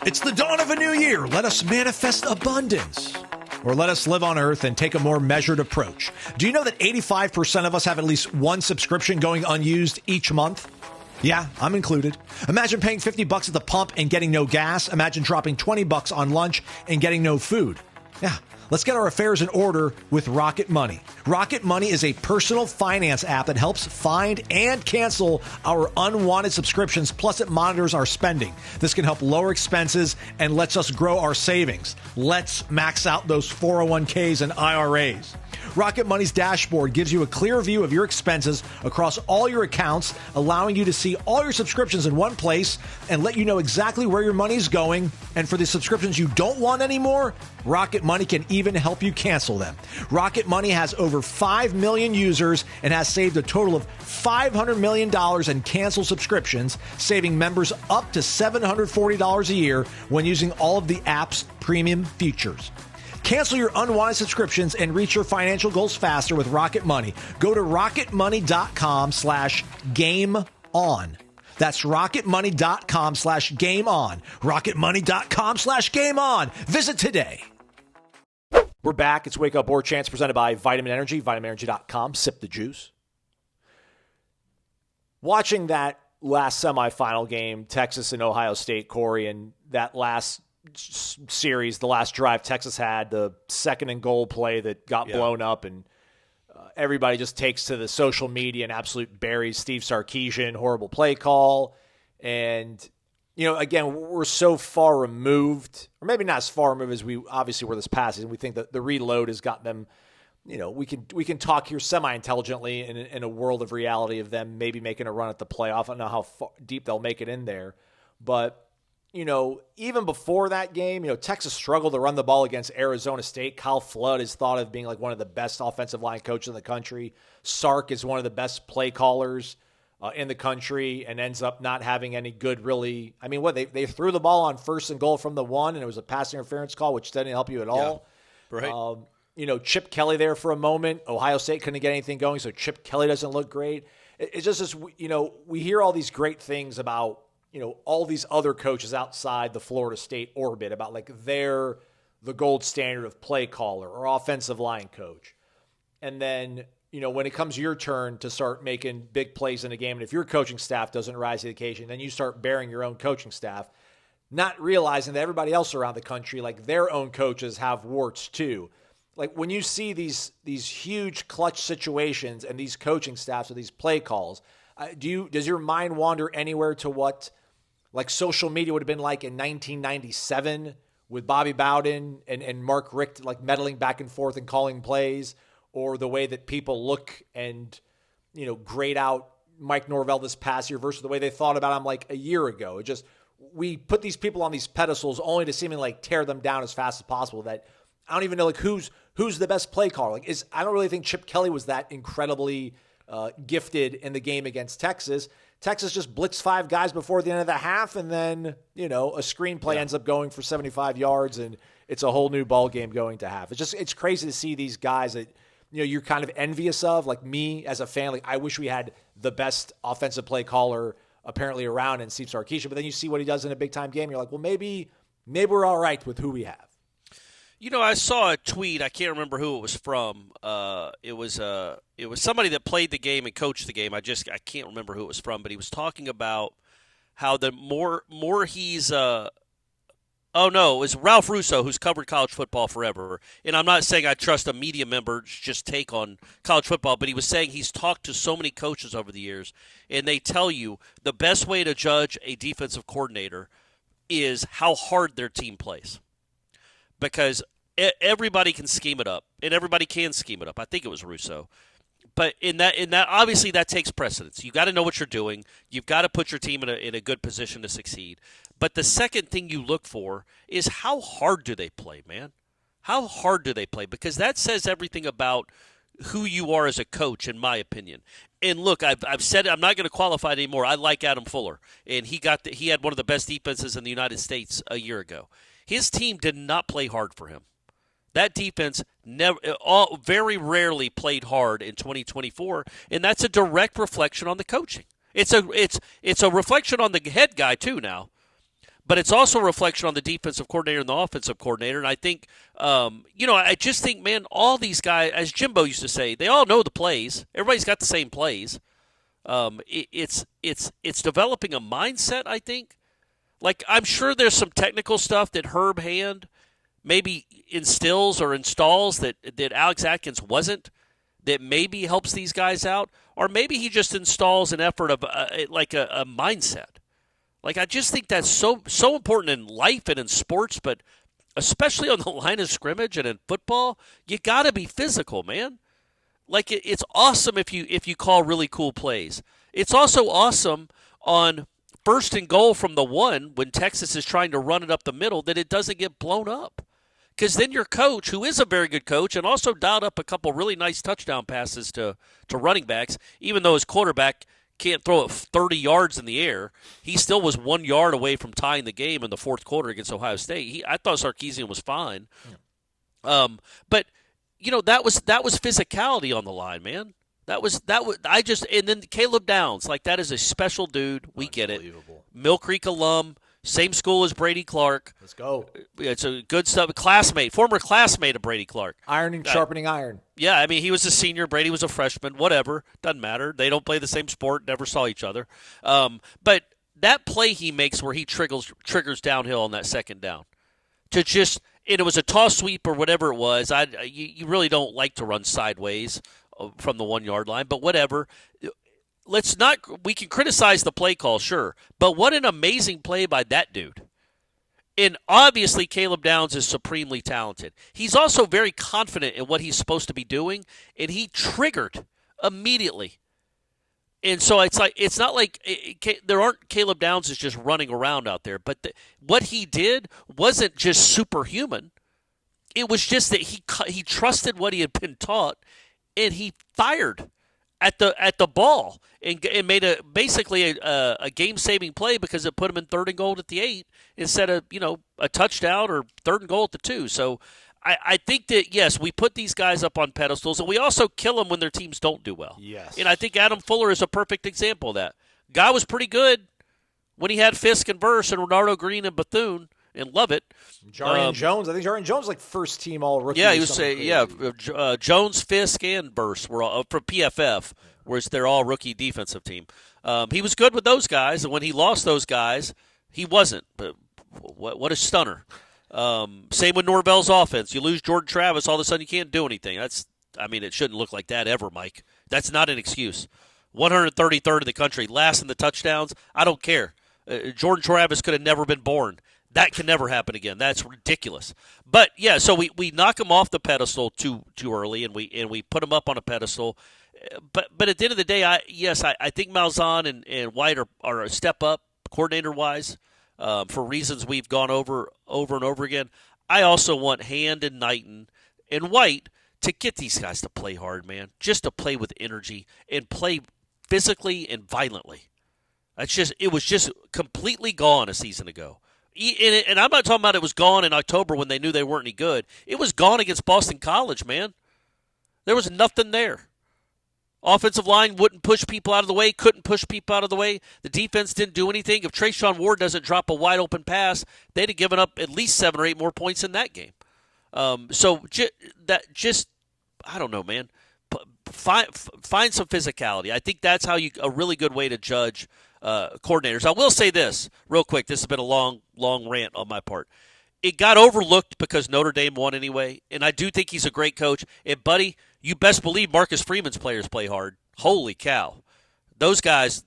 It's the dawn of a new year. Let us manifest abundance. Or let us live on earth and take a more measured approach. Do you know that 85% of us have at least one subscription going unused each month? Yeah, I'm included. Imagine paying $50 at the pump and getting no gas. Imagine dropping $20 on lunch and getting no food. Yeah. Let's get our affairs in order with Rocket Money. Rocket Money is a personal finance app that helps find and cancel our unwanted subscriptions, plus it monitors our spending. This can help lower expenses and lets us grow our savings. Let's max out those 401ks and IRAs. Rocket Money's dashboard gives you a clear view of your expenses across all your accounts, allowing you to see all your subscriptions in one place and let you know exactly where your money is going. And for the subscriptions you don't want anymore, Rocket Money can even help you cancel them. Rocket Money has over 5 million users and has saved a total of $500 million in canceled subscriptions, saving members up to $740 a year when using all of the app's premium features. Cancel your unwanted subscriptions and reach your financial goals faster with Rocket Money. Go to rocketmoney.com/game-on. That's rocketmoney.com/game-on. rocketmoney.com/game-on. Visit today. We're back. It's Wake Up Warchant presented by Vitamin Energy, vitaminenergy.com. Sip the juice. Watching that last semifinal game, Texas and Ohio State, Corey, and that last series, the last drive Texas had, the second and goal play that got blown up, and everybody just takes to the social media and absolute buries Steve Sarkisian, horrible play call. And, again, we're so far removed, or maybe not as far removed as we obviously were this past season. We think that the reload has got them, we can talk here semi-intelligently in a world of reality of them maybe making a run at the playoff. I don't know how deep they'll make it in there, but even before that game, Texas struggled to run the ball against Arizona State. Kyle Flood is thought of being like one of the best offensive line coaches in the country. Sark is one of the best play callers in the country and ends up not having any good really. I mean, they threw the ball on first and goal from the 1, and it was a pass interference call, which didn't help you at all. Right. Chip Kelly there for a moment. Ohio State couldn't get anything going, so Chip Kelly doesn't look great. It's just this, we hear all these great things about, all these other coaches outside the Florida State orbit about like they're the gold standard of play caller or offensive line coach. And then, when it comes your turn to start making big plays in a game, and if your coaching staff doesn't rise to the occasion, then you start bearing your own coaching staff, not realizing that everybody else around the country, like their own coaches have warts too. Like when you see these huge clutch situations and these coaching staffs or these play calls, does your mind wander anywhere to what like social media would have been like in 1997 with Bobby Bowden and Mark Richt like meddling back and forth and calling plays, or the way that people look and, grade out Mike Norvell this past year versus the way they thought about him like a year ago. It just, we put these people on these pedestals only to seemingly like tear them down as fast as possible. That I don't even know like who's the best play caller. I don't really think Chip Kelly was that incredibly gifted in the game against Texas. Texas just blitzed 5 guys before the end of the half, and then, a screenplay ends up going for 75 yards, and it's a whole new ball game going to half. It's crazy to see these guys that, you're kind of envious of. Like me as a fan, like I wish we had the best offensive play caller apparently around in Steve Sarkisian, but then you see what he does in a big-time game. You're like, well, maybe we're all right with who we have. I saw a tweet. I can't remember who it was from. It was somebody that played the game and coached the game. I can't remember who it was from, but he was talking about how the more he's it was Ralph Russo, who's covered college football forever. And I'm not saying I trust a media member's just take on college football, but he was saying he's talked to so many coaches over the years, and they tell you the best way to judge a defensive coordinator is how hard their team plays. Because everybody can scheme it up, and everybody can scheme it up. I think it was Russo. But in that, obviously that takes precedence. You got to know what you're doing. You've got to put your team in a good position to succeed. But the second thing you look for is how hard do they play, man? How hard do they play? Because that says everything about who you are as a coach, in my opinion. And look, I've said it, I'm not going to qualify it anymore. I like Adam Fuller, and he had one of the best defenses in the United States a year ago. His team did not play hard for him. That defense very rarely played hard in 2024, and that's a direct reflection on the coaching. It's a reflection on the head guy too now, but it's also a reflection on the defensive coordinator and the offensive coordinator. And I think, I just think, man, all these guys, as Jimbo used to say, they all know the plays. Everybody's got the same plays. It's developing a mindset, I think. Like, I'm sure there's some technical stuff that Herb Hand maybe instills or installs that Alex Atkins wasn't, that maybe helps these guys out. Or maybe he just installs an effort of a mindset. Like, I just think that's so important in life and in sports, but especially on the line of scrimmage and in football, you got to be physical, man. Like, it's awesome if you call really cool plays. It's also awesome on first and goal from the 1 when Texas is trying to run it up the middle that it doesn't get blown up. Because then your coach, who is a very good coach and also dialed up a couple really nice touchdown passes to running backs, even though his quarterback can't throw it 30 yards in the air, he still was 1 yard away from tying the game in the fourth quarter against Ohio State. I thought Sarkisian was fine. But, that was physicality on the line, man. And then Caleb Downs, like, that is a special dude. We get it. Mill Creek alum, same school as Brady Clark. Let's go. It's a good stuff. Former classmate of Brady Clark. Iron and sharpening iron. Yeah, I mean, he was a senior. Brady was a freshman. Whatever. Doesn't matter. They don't play the same sport. Never saw each other. But that play he makes where he triggers downhill on that second down. And it was a toss sweep or whatever it was. You really don't like to run sideways from the 1 yard line, but whatever. We can criticize the play call, sure, but what an amazing play by that dude. And obviously Caleb Downs is supremely talented. He's also very confident in what he's supposed to be doing, and he triggered immediately. And so it's not like there aren't Caleb Downs is just running around out there, but what he did wasn't just superhuman. It was just that he trusted what he had been taught, and he fired at the ball and made basically a game-saving play because it put him in 3rd and goal at the 8 instead of a touchdown or 3rd and goal at the 2. So I think that, yes, we put these guys up on pedestals, and we also kill them when their teams don't do well. Yes. And I think Adam Fuller is a perfect example of that. Guy was pretty good when he had Fisk and Verse and Renardo Green and Bethune and Lovett. Jarian Jones. I think Jarian Jones was like first team all rookie. Yeah, he was Jones, Fisk, and Verse were all for PFF, whereas they're all rookie defensive team. He was good with those guys, and when he lost those guys, he wasn't. But what a stunner. Same with Norvell's offense. You lose Jordan Travis, all of a sudden you can't do anything. It shouldn't look like that ever, Mike. That's not an excuse. 133rd in the country, last in the touchdowns. I don't care. Jordan Travis could have never been born. That can never happen again. That's ridiculous. But yeah, so we knock him off the pedestal too early, and we put him up on a pedestal. But at the end of the day, I think Malzahn and White are a step up coordinator wise for reasons we've gone over and over again. I also want Hand and Knighton and White to get these guys to play hard, man. Just to play with energy and play physically and violently. It was just completely gone a season ago. And I'm not talking about it was gone in October when they knew they weren't any good. It was gone against Boston College, man. There was nothing there. Offensive line wouldn't push people out of the way, couldn't push people out of the way. The defense didn't do anything. If Trayshawn Ward doesn't drop a wide open pass, they'd have given up at least 7 or 8 more points in that game. I don't know, man. Find some physicality. I think that's how a really good way to judge coordinators. I will say this real quick. This has been a long rant on my part. It got overlooked because Notre Dame won anyway, and I do think he's a great coach. And, buddy, you best believe Marcus Freeman's players play hard. Holy cow. Those guys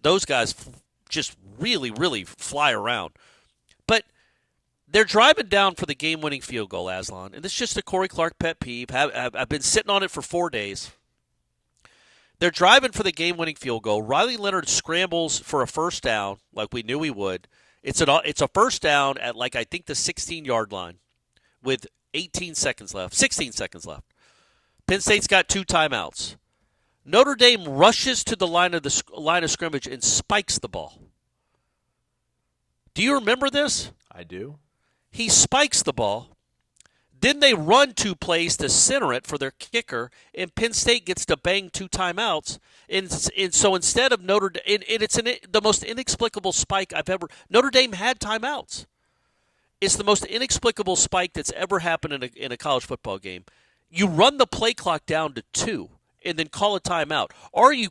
just really, really fly around. But they're driving down for the game-winning field goal, Aslan, and it's just a Corey Clark pet peeve. I've been sitting on it for 4 days. They're driving for the game-winning field goal. Riley Leonard scrambles for a first down like we knew he would. It's a first down at, like, I think the 16-yard line with 16 seconds left. Penn State's got 2 timeouts. Notre Dame rushes to the line of scrimmage and spikes the ball. Do you remember this? I do. He spikes the ball. Then they run 2 plays to center it for their kicker, and Penn State gets to bang 2 timeouts. And so instead of Notre Dame, and it's the most inexplicable spike I've ever. Notre Dame had timeouts. It's the most inexplicable spike that's ever happened in a college football game. You run the play clock down to 2 and then call a timeout, or you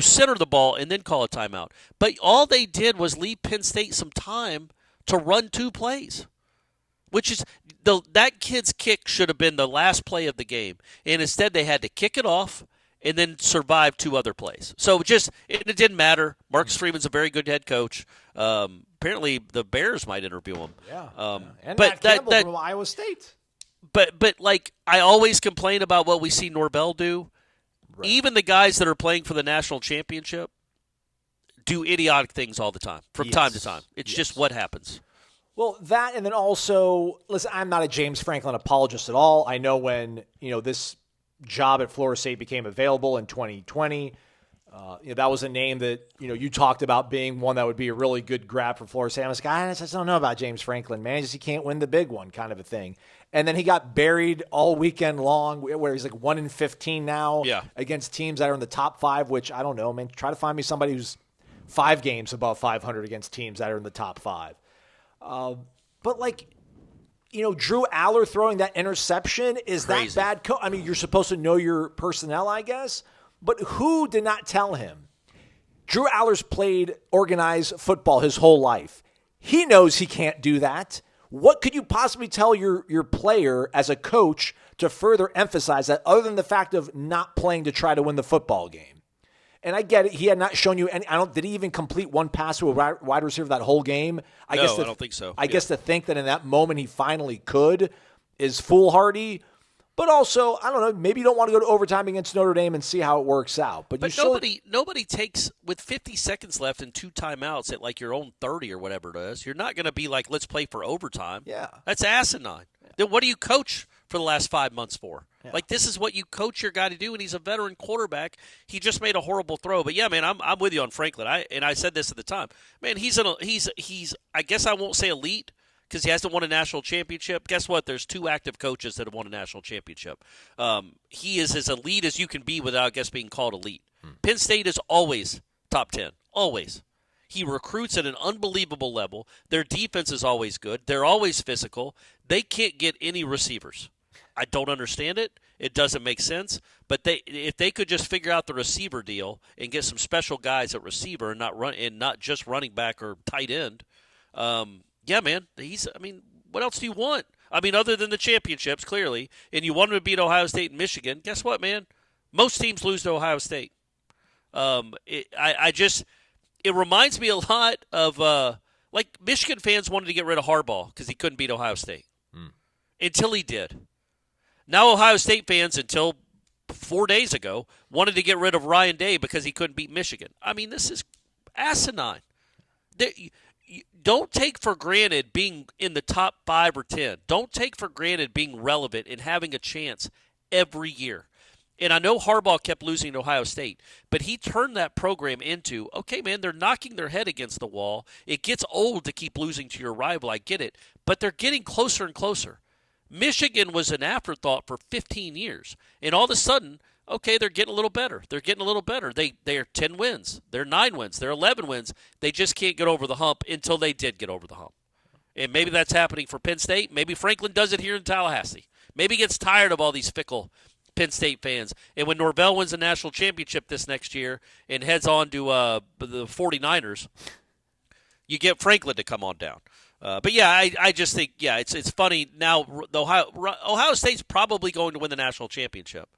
center the ball and then call a timeout. But all they did was leave Penn State some time to run 2 plays. Which is that kid's kick should have been the last play of the game, and instead they had to kick it off and then survive 2 other plays. So it didn't matter. Marcus Freeman's a very good head coach. Apparently the Bears might interview him. Yeah. And but Matt Campbell from Iowa State. But like I always complain about what we see Norvell do. Right. Even the guys that are playing for the national championship do idiotic things all the time, from time to time. It's just what happens. Well, that, and then also, listen, I'm not a James Franklin apologist at all. I know when, this job at Florida State became available in 2020, that was a name that, you talked about being one that would be a really good grab for Florida State. I was like, I just don't know about James Franklin, man. He can't win the big one kind of a thing. And then he got buried all weekend long, where he's like 1-15 now against teams that are in the top 5, which I don't know, man. Try to find me somebody who's 5 games above 500 against teams that are in the top 5. But Drew Aller throwing that interception, is crazy. That bad? I mean, you're supposed to know your personnel, I guess. But who did not tell him? Drew Aller's played organized football his whole life. He knows he can't do that. What could you possibly tell your player as a coach to further emphasize that, other than the fact of not playing to try to win the football game? And I get it. He had not shown you any. Did he even complete one pass to a wide receiver that whole game? I don't think so. I guess to think that in that moment he finally could is foolhardy. But also, I don't know, maybe you don't want to go to overtime against Notre Dame and see how it works out. But nobody takes, with 50 seconds left and 2 timeouts at like your own 30 or whatever it is, you're not going to be like, let's play for overtime. Yeah. That's asinine. Yeah. Then what do you coach for the last 5 months for? Yeah. Like, this is what you coach your guy to do, and he's a veteran quarterback. He just made a horrible throw. But, yeah, man, I'm with you on Franklin. I said this at the time. Man, he's I guess I won't say elite, because he hasn't won a national championship. Guess what? There's 2 active coaches that have won a national championship. He is as elite as you can be without, I guess, being called elite. Penn State is always top 10. Always. He recruits at an unbelievable level. Their defense is always good. They're always physical. They can't get any receivers. I don't understand it. It doesn't make sense. But if they could just figure out the receiver deal and get some special guys at receiver and not just running back or tight end, yeah, man. What else do you want? Other than the championships, clearly, and you want him to beat Ohio State and Michigan, guess what, man? Most teams lose to Ohio State. It reminds me a lot of Like, Michigan fans wanted to get rid of Harbaugh because he couldn't beat Ohio State. Until he did. Now Ohio State fans, until 4 days ago, wanted to get rid of Ryan Day because he couldn't beat Michigan. I mean, this is asinine. Don't take for granted being in the top 5 or 10. Don't take for granted being relevant and having a chance every year. And I know Harbaugh kept losing to Ohio State, but he turned that program into, okay, man, they're knocking their head against the wall. It gets old to keep losing to your rival. I get it. But they're getting closer and closer. Michigan was an afterthought for 15 years. And all of a sudden, okay, they're getting a little better. They're getting a little better. They are 10 wins. They're 9 wins. They're 11 wins. They just can't get over the hump until they did get over the hump. And maybe that's happening for Penn State. Maybe Franklin does it here in Tallahassee. Maybe he gets tired of all these fickle Penn State fans. And when Norvell wins the national championship this next year and heads on to the 49ers, you get Franklin to come on down. But, yeah, I just think, yeah, it's funny. Now, Ohio State's probably going to win the national championship.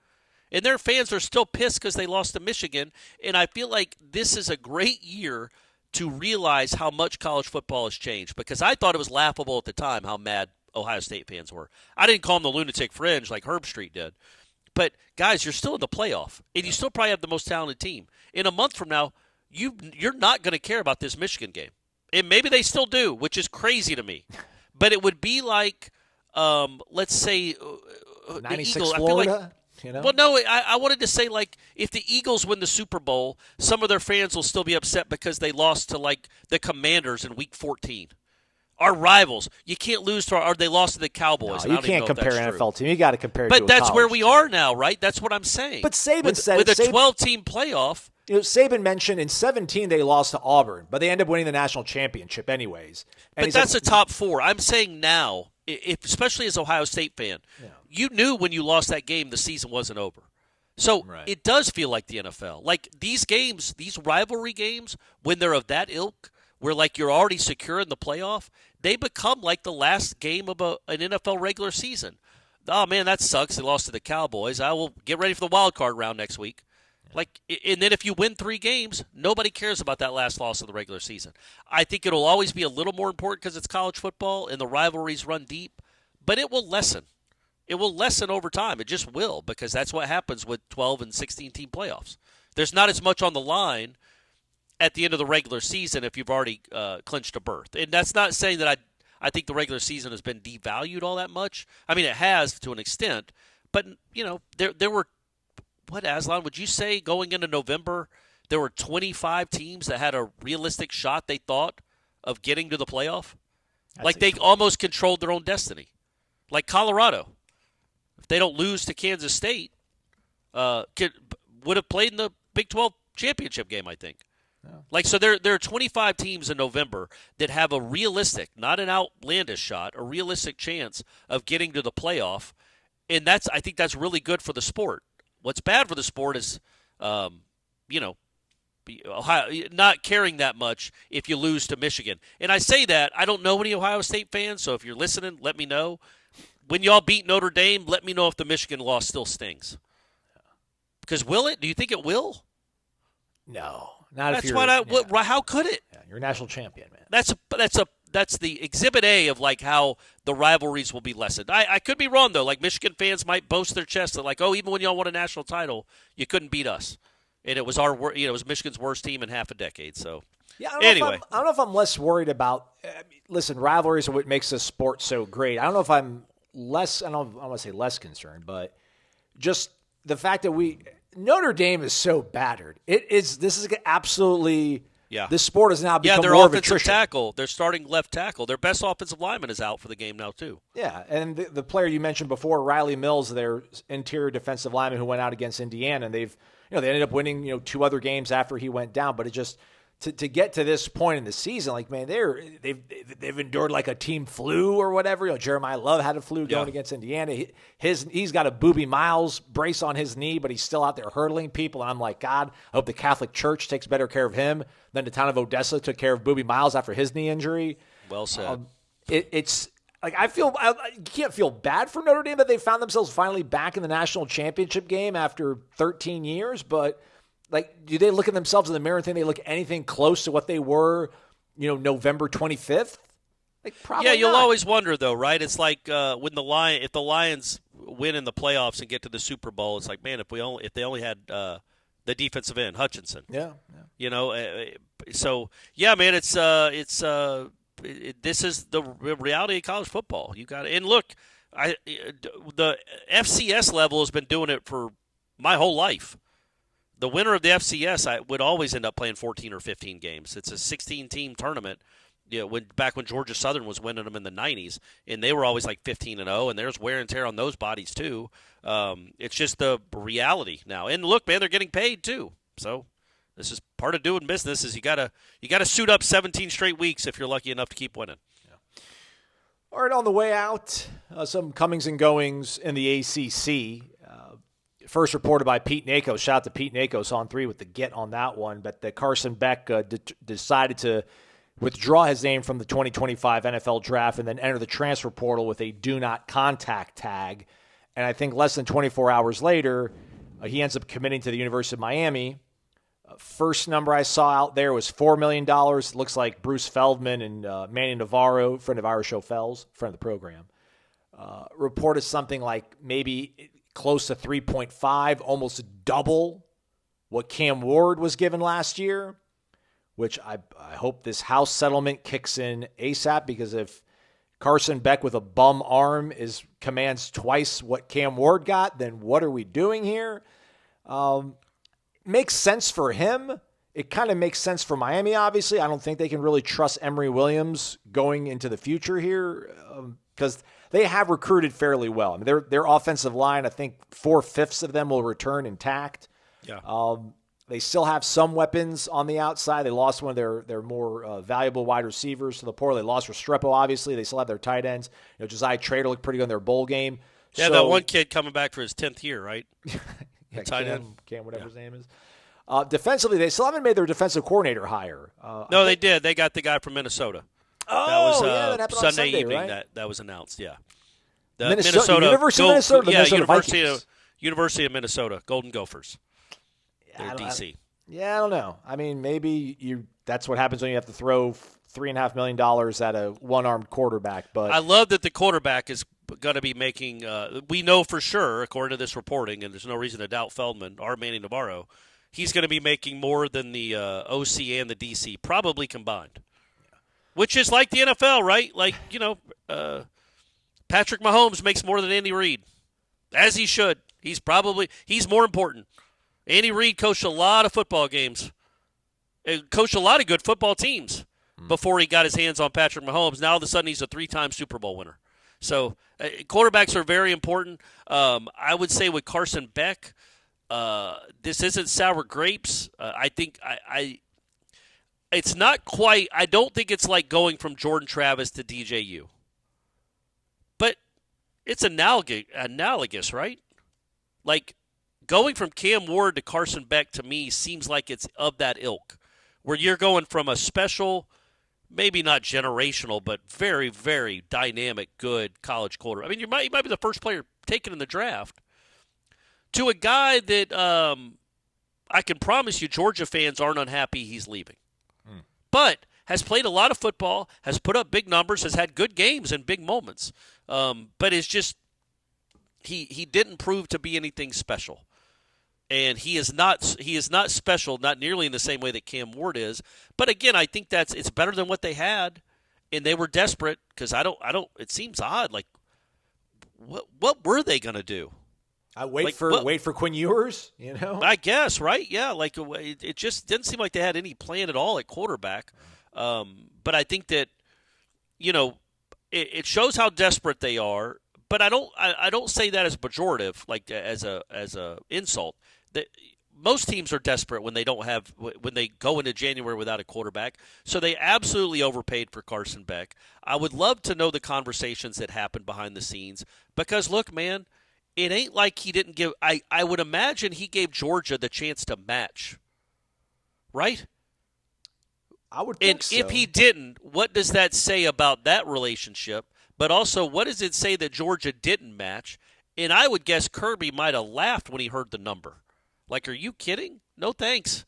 And their fans are still pissed because they lost to Michigan. And I feel like this is a great year to realize how much college football has changed. Because I thought it was laughable at the time how mad Ohio State fans were. I didn't call them the lunatic fringe like Herb Street did. But, guys, you're still in the playoff, and you still probably have the most talented team. In a month from now, you're not going to care about this Michigan game. And maybe they still do, which is crazy to me. But it would be like, let's say, 96 the Eagles. Florida, I feel like, you know? Well, no, I wanted to say, like, if the Eagles win the Super Bowl, some of their fans will still be upset because they lost to, like, the Commanders in Week 14. Our rivals. You can't lose to or they lost to the Cowboys. No, you can't compare an NFL team. You got to compare it but to a that's where we team. are now, right? That's what I'm saying. But Saban said with a 12-team playoff. You know, Saban mentioned in 2017 they lost to Auburn, but they ended up winning the national championship anyways. And But that's a top 4. I'm saying now, especially as an Ohio State fan, you knew when you lost that game the season wasn't over. So It does feel like the NFL. Like these games, these rivalry games, when they're of that ilk, where like you're already secure in the playoff, they become like the last game of an NFL regular season. Oh, man, that sucks. They lost to the Cowboys. I will get ready for the wild card round next week. Like, and then if you win 3 games, nobody cares about that last loss of the regular season. I think it'll always be a little more important because it's college football and the rivalries run deep, but it will lessen. It will lessen over time. It just will, because that's what happens with 12 and 16-team playoffs. There's not as much on the line at the end of the regular season if you've already clinched a berth. And that's not saying that I think the regular season has been devalued all that much. I mean, it has to an extent. But, you know, there were, what, Aslan, would you say going into November there were 25 teams that had a realistic shot, they thought, of getting to the playoff? Like they almost controlled their own destiny. Like Colorado. If they don't lose to Kansas State, would have played in the Big 12 championship game, I think. Like, so there are 25 teams in November that have a realistic, not an outlandish shot, a realistic chance of getting to the playoff, and I think that's really good for the sport. What's bad for the sport is, Ohio not caring that much if you lose to Michigan. And I say that, I don't know any Ohio State fans, so if you're listening, let me know. When y'all beat Notre Dame, let me know if the Michigan loss still stings. Because will it? Do you think it will? No. Not that's if why. How could it? Yeah, you're a national champion, man. That's the exhibit A of like how the rivalries will be lessened. I could be wrong though. Like Michigan fans might boast their chest that like, oh, even when y'all won a national title, you couldn't beat us, and it was it was Michigan's worst team in half a decade. So yeah, I don't know if I'm less worried about. Listen, rivalries are what makes this sport so great. I don't know if I'm less. I don't want to say less concerned, but just the fact that Notre Dame is so battered. This is absolutely. Yeah. This sport has now become their more of offensive attrition. tackle, their starting left tackle, their best offensive lineman is out for the game now too. Yeah, and the player you mentioned before, Riley Mills, their interior defensive lineman who went out against Indiana, and they ended up winning 2 other games after he went down. But it just to get to this point in the season, like man, they've endured like a team flu or whatever. Jeremiah Love had a flu going against Indiana. He's got a Boobie Miles brace on his knee, but he's still out there hurdling people. And I'm like, God, I hope the Catholic Church takes better care of him than the town of Odessa took care of Boobie Miles after his knee injury. Well said. It's like you can't feel bad for Notre Dame that they found themselves finally back in the national championship game after 13 years, but. Like, do they look at themselves in the mirror and think they look anything close to what they were, November 25th? Like, probably yeah, you'll not. always wonder, though, right? It's like when if the Lions win in the playoffs and get to the Super Bowl, it's like, man, if they only had the defensive end, Hutchinson. Yeah. So yeah, man, this is the reality of college football. You got it. And look, the FCS level has been doing it for my whole life. The winner of the FCS would always end up playing 14 or 15 games. It's a 16-team tournament. Back when Georgia Southern was winning them in the 90s, and they were always like 15-0, and there's wear and tear on those bodies too. It's just the reality now. And look, man, they're getting paid too. So this is part of doing business. Is you gotta suit up 17 straight weeks if you're lucky enough to keep winning. Yeah. All right, on the way out, some comings and goings in the ACC. First reported by Pete Nakos. Shout out to Pete Nakos on 3 with the get on that one. But the Carson Beck decided to withdraw his name from the 2025 NFL Draft and then enter the transfer portal with a do not contact tag. And I think less than 24 hours later, he ends up committing to the University of Miami. First number I saw out there was $4 million. It looks like Bruce Feldman and Manny Navarro, friend of our show, Fells, friend of the program, reported something like maybe close to 3.5, almost double what Cam Ward was given last year, which I hope this House settlement kicks in ASAP, because if Carson Beck with a bum arm commands twice what Cam Ward got, then what are we doing here? Makes sense for him. It kind of makes sense for Miami, obviously. I don't think they can really trust Emory Williams going into the future here, because they have recruited fairly well. I mean, their offensive line, I think 4/5 of them will return intact. Yeah. They still have some weapons on the outside. They lost one of their more valuable wide receivers to the portal. They lost Restrepo, obviously. They still have their tight ends. Josiah Trader looked pretty good in their bowl game. Yeah, so, that one kid coming back for his 10th year, right? Yeah, tight end. Cam, whatever his name is. Defensively, they still haven't made their defensive coordinator hire. No, they did. They got the guy from Minnesota. Oh, that was, that happened on Sunday evening. Right? That was announced. Yeah, Minnesota University of Minnesota. The Minnesota Vikings. University of Minnesota, Golden Gophers. They're DC. I don't know. I mean, maybe that's what happens when you have to throw $3.5 million at a one-armed quarterback. But I love that the quarterback is going to be making. We know for sure, according to this reporting, and there's no reason to doubt Feldman or Manny Navarro, he's going to be making more than the OC and the DC probably combined. Which is like the NFL, right? Like, Patrick Mahomes makes more than Andy Reid, as he should. He's more important. Andy Reid coached a lot of football games, coached a lot of good football teams before he got his hands on Patrick Mahomes. Now all of a sudden he's a 3-time Super Bowl winner. So quarterbacks are very important. I would say with Carson Beck, this isn't sour grapes. I think it's not quite. I don't think it's like going from Jordan Travis to DJU. But it's analogous, right? Like going from Cam Ward to Carson Beck to me seems like it's of that ilk, where you're going from a special, maybe not generational, but very, very dynamic, good college quarterback. I mean, you might be the first player taken in the draft, to a guy that I can promise you Georgia fans aren't unhappy he's leaving. But has played a lot of football, has put up big numbers, has had good games and big moments. But it's just he didn't prove to be anything special. And he is not special, not nearly in the same way that Cam Ward is. But again, I think it's better than what they had, and they were desperate, because it seems odd. Like, what were they going to do? Wait for Quinn Ewers, I guess, right? Yeah, like it just didn't seem like they had any plan at all at quarterback. But I think that, it shows how desperate they are. But I don't say that as pejorative, like as a insult. That most teams are desperate when they go into January without a quarterback. So they absolutely overpaid for Carson Beck. I would love to know the conversations that happened behind the scenes, because look, man, it ain't like he didn't give. I would imagine he gave Georgia the chance to match, right? I would think so. And if he didn't, what does that say about that relationship? But also, what does it say that Georgia didn't match? And I would guess Kirby might have laughed when he heard the number. Like, are you kidding? No thanks.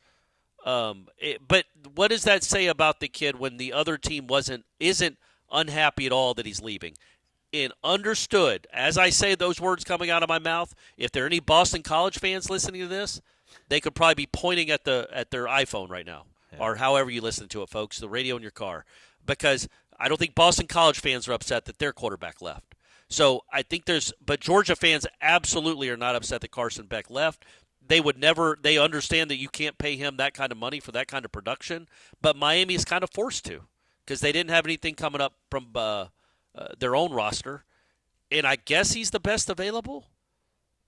But what does that say about the kid when the other team isn't unhappy at all that he's leaving? And understood, as I say those words coming out of my mouth, if there are any Boston College fans listening to this, they could probably be pointing at their iPhone right now, or however you listen to it, folks, the radio in your car, because I don't think Boston College fans are upset that their quarterback left. So I think but Georgia fans absolutely are not upset that Carson Beck left. They understand that you can't pay him that kind of money for that kind of production, but Miami is kind of forced to because they didn't have anything coming up from their own roster, and I guess he's the best available.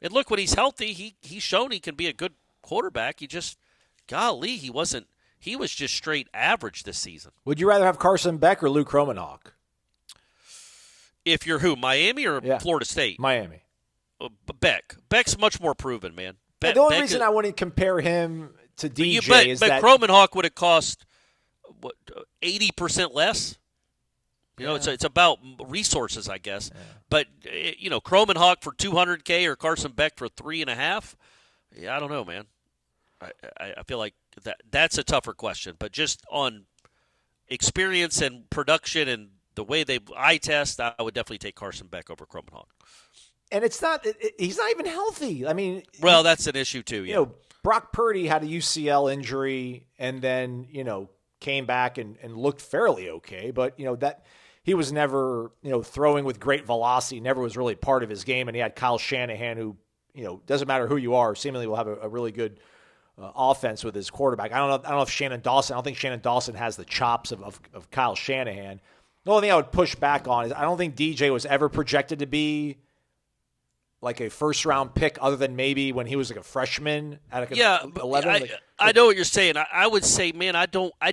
And look, when he's healthy, he's shown he can be a good quarterback. He was just straight average this season. Would you rather have Carson Beck or Luke Kromenhoek? If you're who, Miami or Florida State? Miami. Beck's much more proven, man. The only reason I wouldn't compare him to DJ is that Kromenhoek would have cost 80% less. It's about resources, I guess. Yeah. But Kromenhoek for $200K or Carson Beck for $3.5. Yeah, I don't know, man. I feel like that's a tougher question. But just on experience and production and the way they eye test, I would definitely take Carson Beck over Kromenhoek. And he's not even healthy. I mean, that's an issue too. Yeah. Brock Purdy had a UCL injury and then came back and looked fairly okay, but that. He was never, throwing with great velocity, never was really part of his game. And he had Kyle Shanahan, who, doesn't matter who you are, seemingly will have a really good offense with his quarterback. I don't know if Shannon Dawson, I don't think Shannon Dawson has the chops of Kyle Shanahan. The only thing I would push back on is I don't think DJ was ever projected to be like a first-round pick other than maybe when he was like a freshman at 11. I know what you're saying. I would say, man, I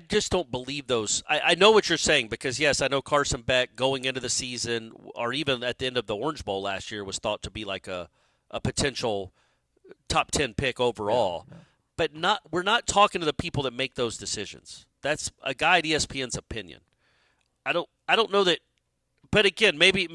just don't believe those. I know what you're saying because, yes, I know Carson Beck going into the season or even at the end of the Orange Bowl last year was thought to be like a potential top 10 pick overall. Yeah. But we're not talking to the people that make those decisions. That's a guy at ESPN's opinion. I don't know that. But again, maybe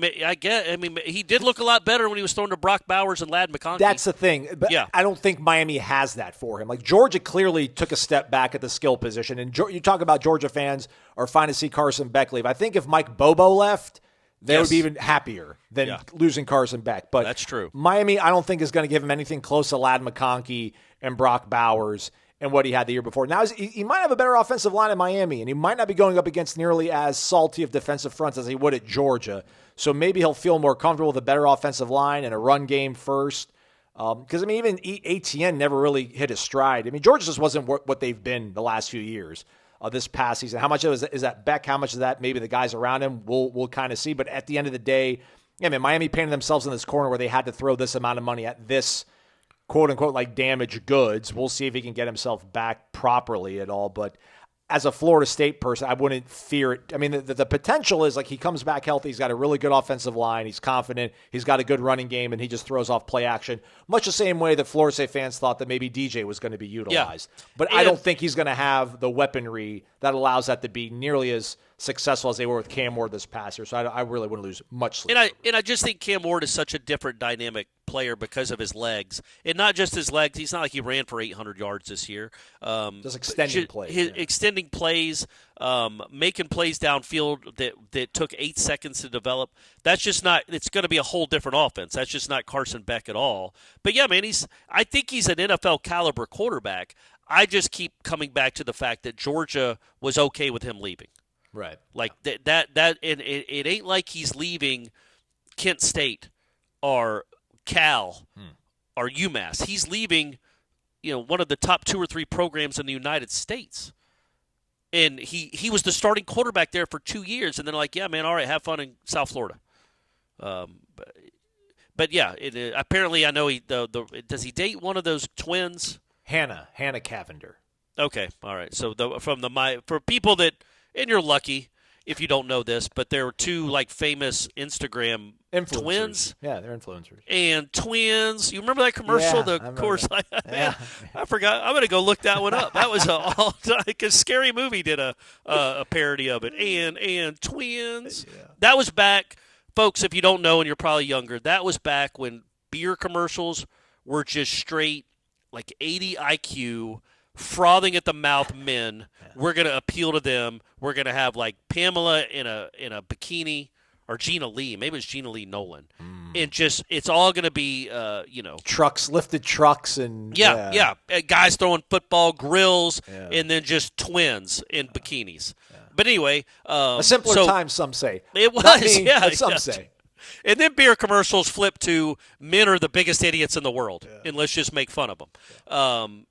he did look a lot better when he was thrown to Brock Bowers and Ladd McConkey. That's the thing. But yeah. I don't think Miami has that for him. Like Georgia clearly took a step back at the skill position. And you talk about Georgia fans are fine to see Carson Beck leave. I think if Mike Bobo left, they would be even happier than losing Carson Beck. But that's true. Miami, I don't think is going to give him anything close to Ladd McConkey and Brock Bowers and what he had the year before. Now, he might have a better offensive line in Miami, and he might not be going up against nearly as salty of defensive fronts as he would at Georgia. So maybe he'll feel more comfortable with a better offensive line and a run game first. Because, even ATN never really hit his stride. Georgia just wasn't what they've been the last few years this past season. How much of it is that Beck? How much of that maybe the guys around him? We'll kind of see. But at the end of the day, Miami painted themselves in this corner where they had to throw this amount of money at this quote-unquote like damaged goods. We'll see if he can get himself back properly at all. But as a Florida State person, I wouldn't fear it. The potential is like he comes back healthy. He's got a really good offensive line. He's confident. He's got a good running game, and he just throws off play action. Much the same way that Florida State fans thought that maybe DJ was going to be utilized. Yeah. But I don't think he's going to have the weaponry that allows that to be nearly as successful as they were with Cam Ward this past year. So I really wouldn't lose much sleep. And I just think Cam Ward is such a different dynamic player because of his legs. And not just his legs. He's not like he ran for 800 yards this year. Just extending plays. Extending plays, making plays downfield that took 8 seconds to develop. That's just not – it's going to be a whole different offense. That's just not Carson Beck at all. But, yeah, man, I think he's an NFL caliber quarterback. I just keep coming back to the fact that Georgia was okay with him leaving. Right. Like it ain't like he's leaving Kent State or Cal or UMass. He's leaving, one of the top 2 or 3 programs in the United States. And he was the starting quarterback there for 2 years, and then like, yeah, man, all right, have fun in South Florida. But yeah, apparently I know does he date one of those twins? Hannah Cavender. Okay, all right. So for people that. And you're lucky if you don't know this, but there were 2 like famous Instagram twins. Yeah, they're influencers. And twins. You remember that commercial? Yeah, I forgot. I'm gonna go look that one up. That was like a Scary Movie did a parody of it. And twins. Yeah. That was back, folks. If you don't know, and you're probably younger, that was back when beer commercials were just straight like 80 IQ. frothing at the mouth men. We're going to appeal to them. We're going to have like Pamela in a bikini, or Gina Lee. Maybe it's Gina Lee Nolan. And just it's all going to be trucks, lifted trucks, and guys throwing football, grills, and then just twins in bikinis. But anyway, a simpler time, some say. It was, Not me, but some say. And then beer commercials flip to men are the biggest idiots in the world, and let's just make fun of them.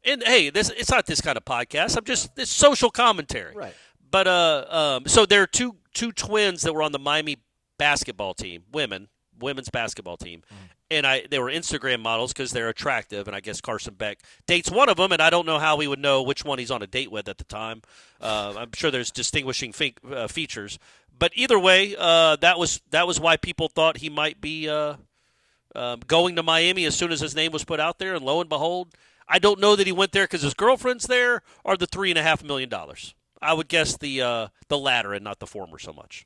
And hey, it's not this kind of podcast. It's social commentary. Right. But so there are two twins that were on the Miami basketball team, women's basketball team, and they were Instagram models because they're attractive, and I guess Carson Beck dates one of them, and I don't know how we would know which one he's on a date with at the time. I'm sure there's distinguishing features, but either way, that was why people thought he might be going to Miami as soon as his name was put out there, and lo and behold, I don't know that he went there because his girlfriend's there or the $3.5 million. I would guess the latter and not the former so much.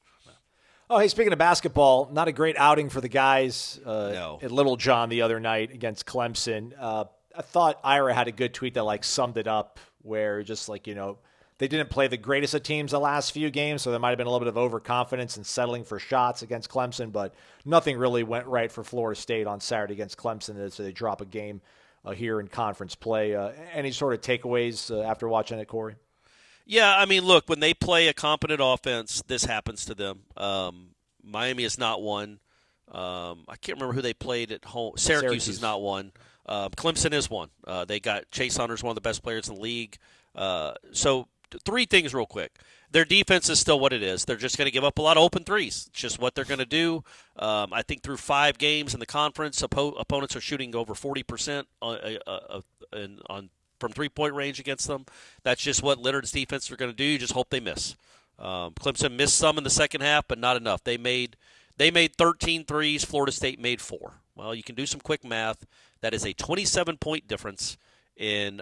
Oh, hey, speaking of basketball, not a great outing for the guys No. at Little John the other night against Clemson. I thought Ira had a good tweet that summed it up, where just they didn't play the greatest of teams the last few games, so there might have been a little bit of overconfidence and settling for shots against Clemson, but nothing really went right for Florida State on Saturday against Clemson, so they drop a game here in conference play. Any sort of takeaways after watching it, Corey? Yeah, I mean, look, when they play a competent offense, this happens to them. Miami is not one. I can't remember who they played at home. Syracuse is not one. Clemson is one. They got Chase Hunter's one of the best players in the league. So three things real quick. Their defense is still what it is. They're just going to give up a lot of open threes. It's just what they're going to do. I think through 5 games in the conference, opponents are shooting over 40% on from three-point range against them. That's just what Leonard's defense are going to do. You just hope they miss. Clemson missed some in the second half, but not enough. They made 13 threes. Florida State made 4. Well, you can do some quick math. That is a 27-point difference in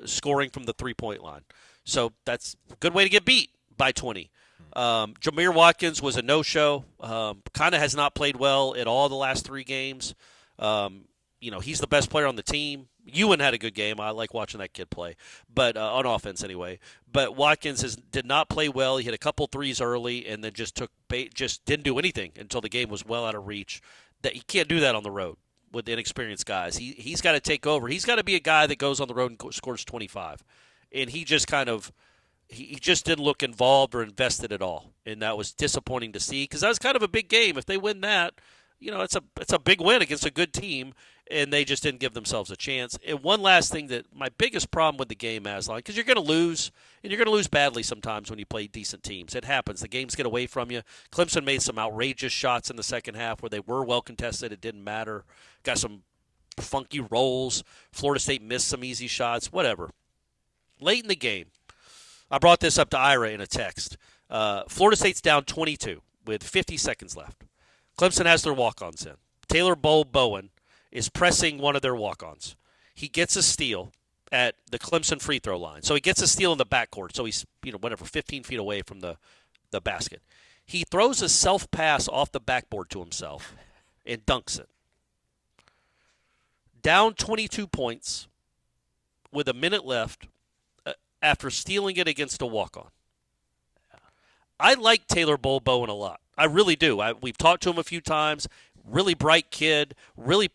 scoring from the three-point line. So that's a good way to get beat by 20. Jameer Watkins was a no-show. Kind of has not played well at all the last 3 games. He's the best player on the team. Ewan had a good game. I like watching that kid play, but on offense anyway. But Watkins did not play well. He hit a couple threes early and then just didn't do anything until the game was well out of reach. That you can't do that on the road with inexperienced guys. He's got to take over. He's got to be a guy that goes on the road and scores 25. And he just he just didn't look involved or invested at all. And that was disappointing to see because that was kind of a big game. If they win that, it's a big win against a good team, and they just didn't give themselves a chance. And one last thing that my biggest problem with the game, Aslan, because you're going to lose, and you're going to lose badly sometimes when you play decent teams. It happens. The games get away from you. Clemson made some outrageous shots in the second half where they were well contested. It didn't matter. Got some funky rolls. Florida State missed some easy shots, whatever. Late in the game, I brought this up to Ira in a text. Florida State's down 22 with 50 seconds left. Clemson has their walk-ons in. Taylor Bowen is pressing one of their walk-ons. He gets a steal at the Clemson free throw line. So he gets a steal in the backcourt. So he's, 15 feet away from the basket. He throws a self-pass off the backboard to himself and dunks it. Down 22 points with a minute left after stealing it against a walk-on. I like Taylor Bowen a lot. I really do. We've talked to him a few times. Really bright kid.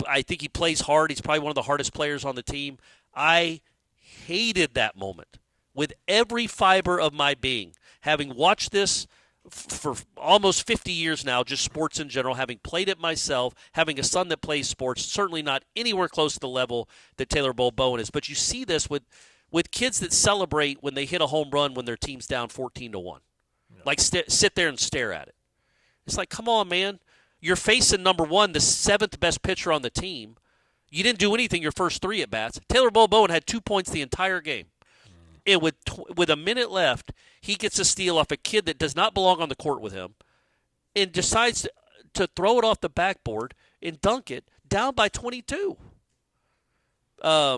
I think he plays hard. He's probably one of the hardest players on the team. I hated that moment with every fiber of my being. Having watched this for almost 50 years now, just sports in general, having played it myself, having a son that plays sports, certainly not anywhere close to the level that Taylor Bowen is. But you see this with kids that celebrate when they hit a home run when their team's down 14-1. Like sit there and stare at it. It's like, come on, man. You're facing number 1, the 7th best pitcher on the team. You didn't do anything your first 3 at-bats. Taylor Bowen had 2 points the entire game. And with a minute left, he gets a steal off a kid that does not belong on the court with him and decides to throw it off the backboard and dunk it down by 22. I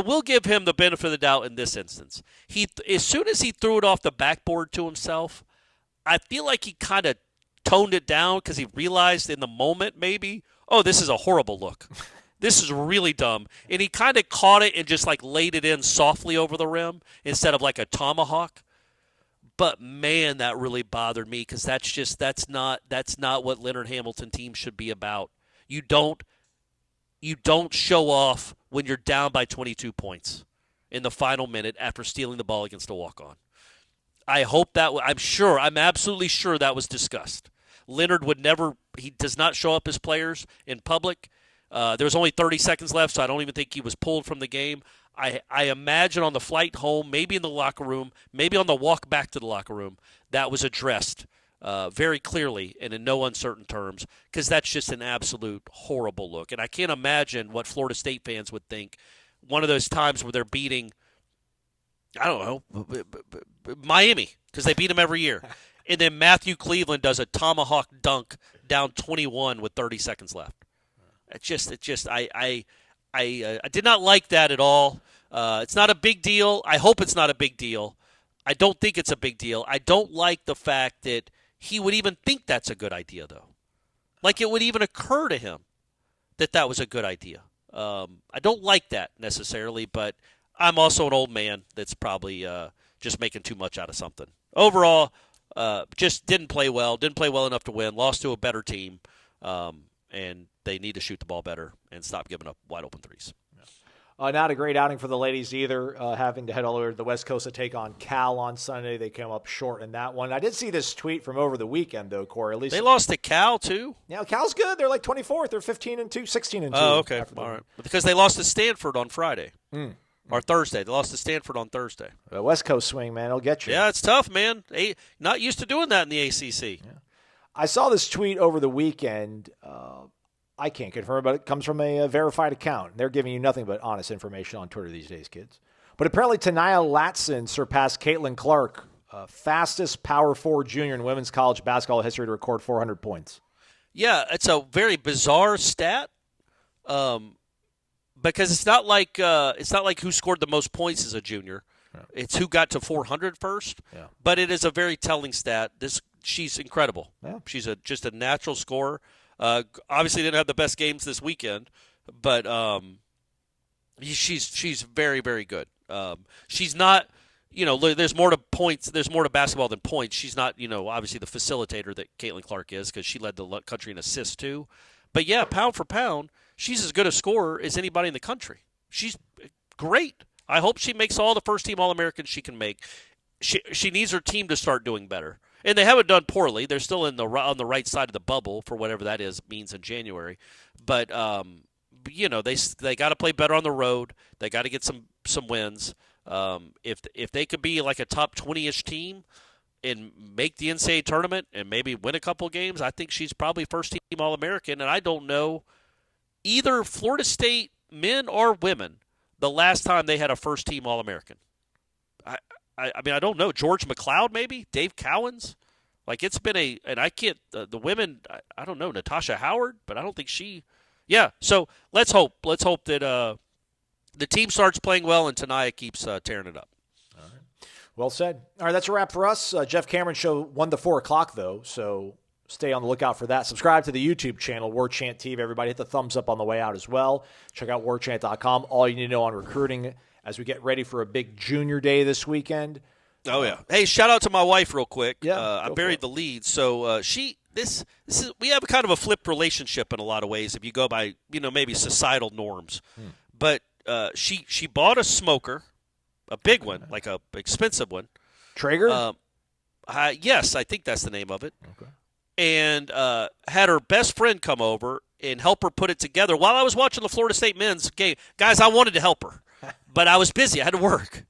will give him the benefit of the doubt in this instance. As soon as he threw it off the backboard to himself, I feel like he kind of toned it down because he realized in the moment maybe, oh, this is a horrible look. This is really dumb. And he kind of caught it and just like laid it in softly over the rim instead of like a tomahawk. But man, that really bothered me because that's not what Leonard Hamilton teams should be about. You don't show off when you're down by 22 points in the final minute after stealing the ball against a walk-on. I'm absolutely sure that was discussed. Leonard he does not show up his players in public. There was only 30 seconds left, so I don't even think he was pulled from the game. I imagine on the flight home, maybe in the locker room, maybe on the walk back to the locker room, that was addressed very clearly and in no uncertain terms, because that's just an absolute horrible look. And I can't imagine what Florida State fans would think one of those times where they're beating, I don't know, Miami, because they beat them every year. And then Matthew Cleveland does a tomahawk dunk down 21 with 30 seconds left. I did not like that at all. It's not a big deal. I hope it's not a big deal. I don't think it's a big deal. I don't like the fact that he would even think that's a good idea, though. Like it would even occur to him that was a good idea. I don't like that necessarily, but I'm also an old man that's probably just making too much out of something. Overall, just didn't play well. Didn't play well enough to win. Lost to a better team, and they need to shoot the ball better and stop giving up wide open threes. Not a great outing for the ladies either, having to head all over to the West Coast to take on Cal on Sunday. They came up short in that one. I did see this tweet from over the weekend, though, Corey. At least they lost to Cal, too? Yeah, Cal's good. They're like 24th. They're 15-2, 16-2. Oh, okay. All right. Because they lost to Stanford on Friday. Or Thursday. They lost to Stanford on Thursday. The West Coast swing, man. It'll get you. Yeah, it's tough, man. Not used to doing that in the ACC. Yeah. I saw this tweet over the weekend. I can't confirm, but it comes from a verified account. They're giving you nothing but honest information on Twitter these days, kids. But apparently, Tania Latson surpassed Caitlin Clark, fastest Power 4 junior in women's college basketball history to record 400 points. Yeah, it's a very bizarre stat, because it's not like who scored the most points as a junior. Yeah. It's who got to 400 first. Yeah. But it is a very telling stat. She's incredible. Yeah. She's just a natural scorer. Obviously didn't have the best games this weekend, but she's very, very good. She's not, there's more to points. There's more to basketball than points. She's not, obviously the facilitator that Caitlin Clark is, because she led the country in assists too. But yeah, pound for pound, she's as good a scorer as anybody in the country. She's great. I hope she makes all the first-team All-Americans she can make. She needs her team to start doing better. And they haven't done poorly. They're still on the right side of the bubble for whatever that means in January. But they got to play better on the road. They got to get some wins. If they could be like a top 20-ish team and make the NCAA tournament and maybe win a couple games, I think she's probably first-team All-American. And I don't know either Florida State men or women the last time they had a first-team All-American. I mean, I don't know. George McLeod, maybe? Dave Cowens? Like, it's been and I can't, the women, I don't know, Natasha Howard, but I don't think yeah. So let's hope that the team starts playing well and Tania keeps tearing it up. All right. Well said. All right, that's a wrap for us. Jeff Cameron Show 1 to 4 o'clock, though, so stay on the lookout for that. Subscribe to the YouTube channel, Warchant TV. Everybody hit the thumbs up on the way out as well. Check out warchant.com. All you need to know on recruiting as we get ready for a big junior day this weekend. Oh, yeah. Hey, shout out to my wife real quick. Yeah, I buried the lead. So we have a kind of a flipped relationship in a lot of ways if you go by, maybe societal norms. But she bought a smoker, a big one, like a expensive one. Traeger? Yes, I think that's the name of it. Okay. And had her best friend come over and help her put it together while I was watching the Florida State men's game. Guys, I wanted to help her. But I was busy. I had to work.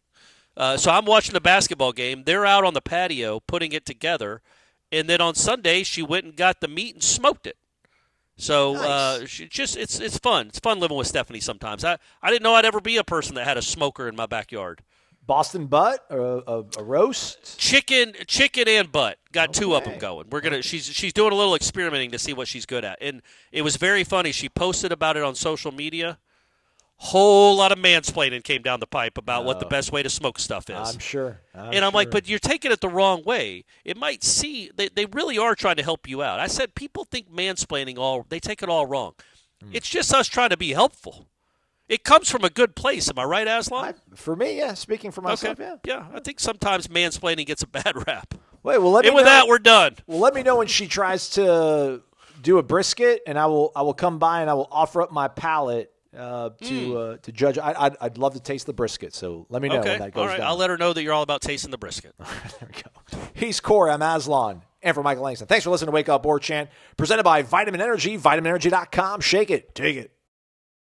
So I'm watching the basketball game. They're out on the patio putting it together. And then on Sunday, she went and got the meat and smoked it. So nice. It's fun. It's fun living with Stephanie sometimes. I didn't know I'd ever be a person that had a smoker in my backyard. Boston butt, a roast? Chicken and butt. Got two of them going. She's doing a little experimenting to see what she's good at. And it was very funny. She posted about it on social media. Whole lot of mansplaining came down the pipe about what the best way to smoke stuff is. I'm sure. I'm like, but you're taking it the wrong way. It might they really are trying to help you out. I said people think mansplaining they take it all wrong. It's just us trying to be helpful. It comes from a good place. Am I right, Aslan? For me, yeah. Speaking for myself, okay. yeah. Yeah, I think sometimes mansplaining gets a bad rap. Wait, well, let me and with know. that, we're done. Well, let me know when she tries to do a brisket, and I will come by and I will offer up my palate to judge. I'd love to taste the brisket, so let me know when that goes all right. down. I'll let her know that you're all about tasting the brisket. There we go. He's Corey. I'm Aslan. And for Michael Langston. Thanks for listening to Wake Up Warchant, presented by Vitamin Energy, vitaminenergy.com. Shake it. Take it.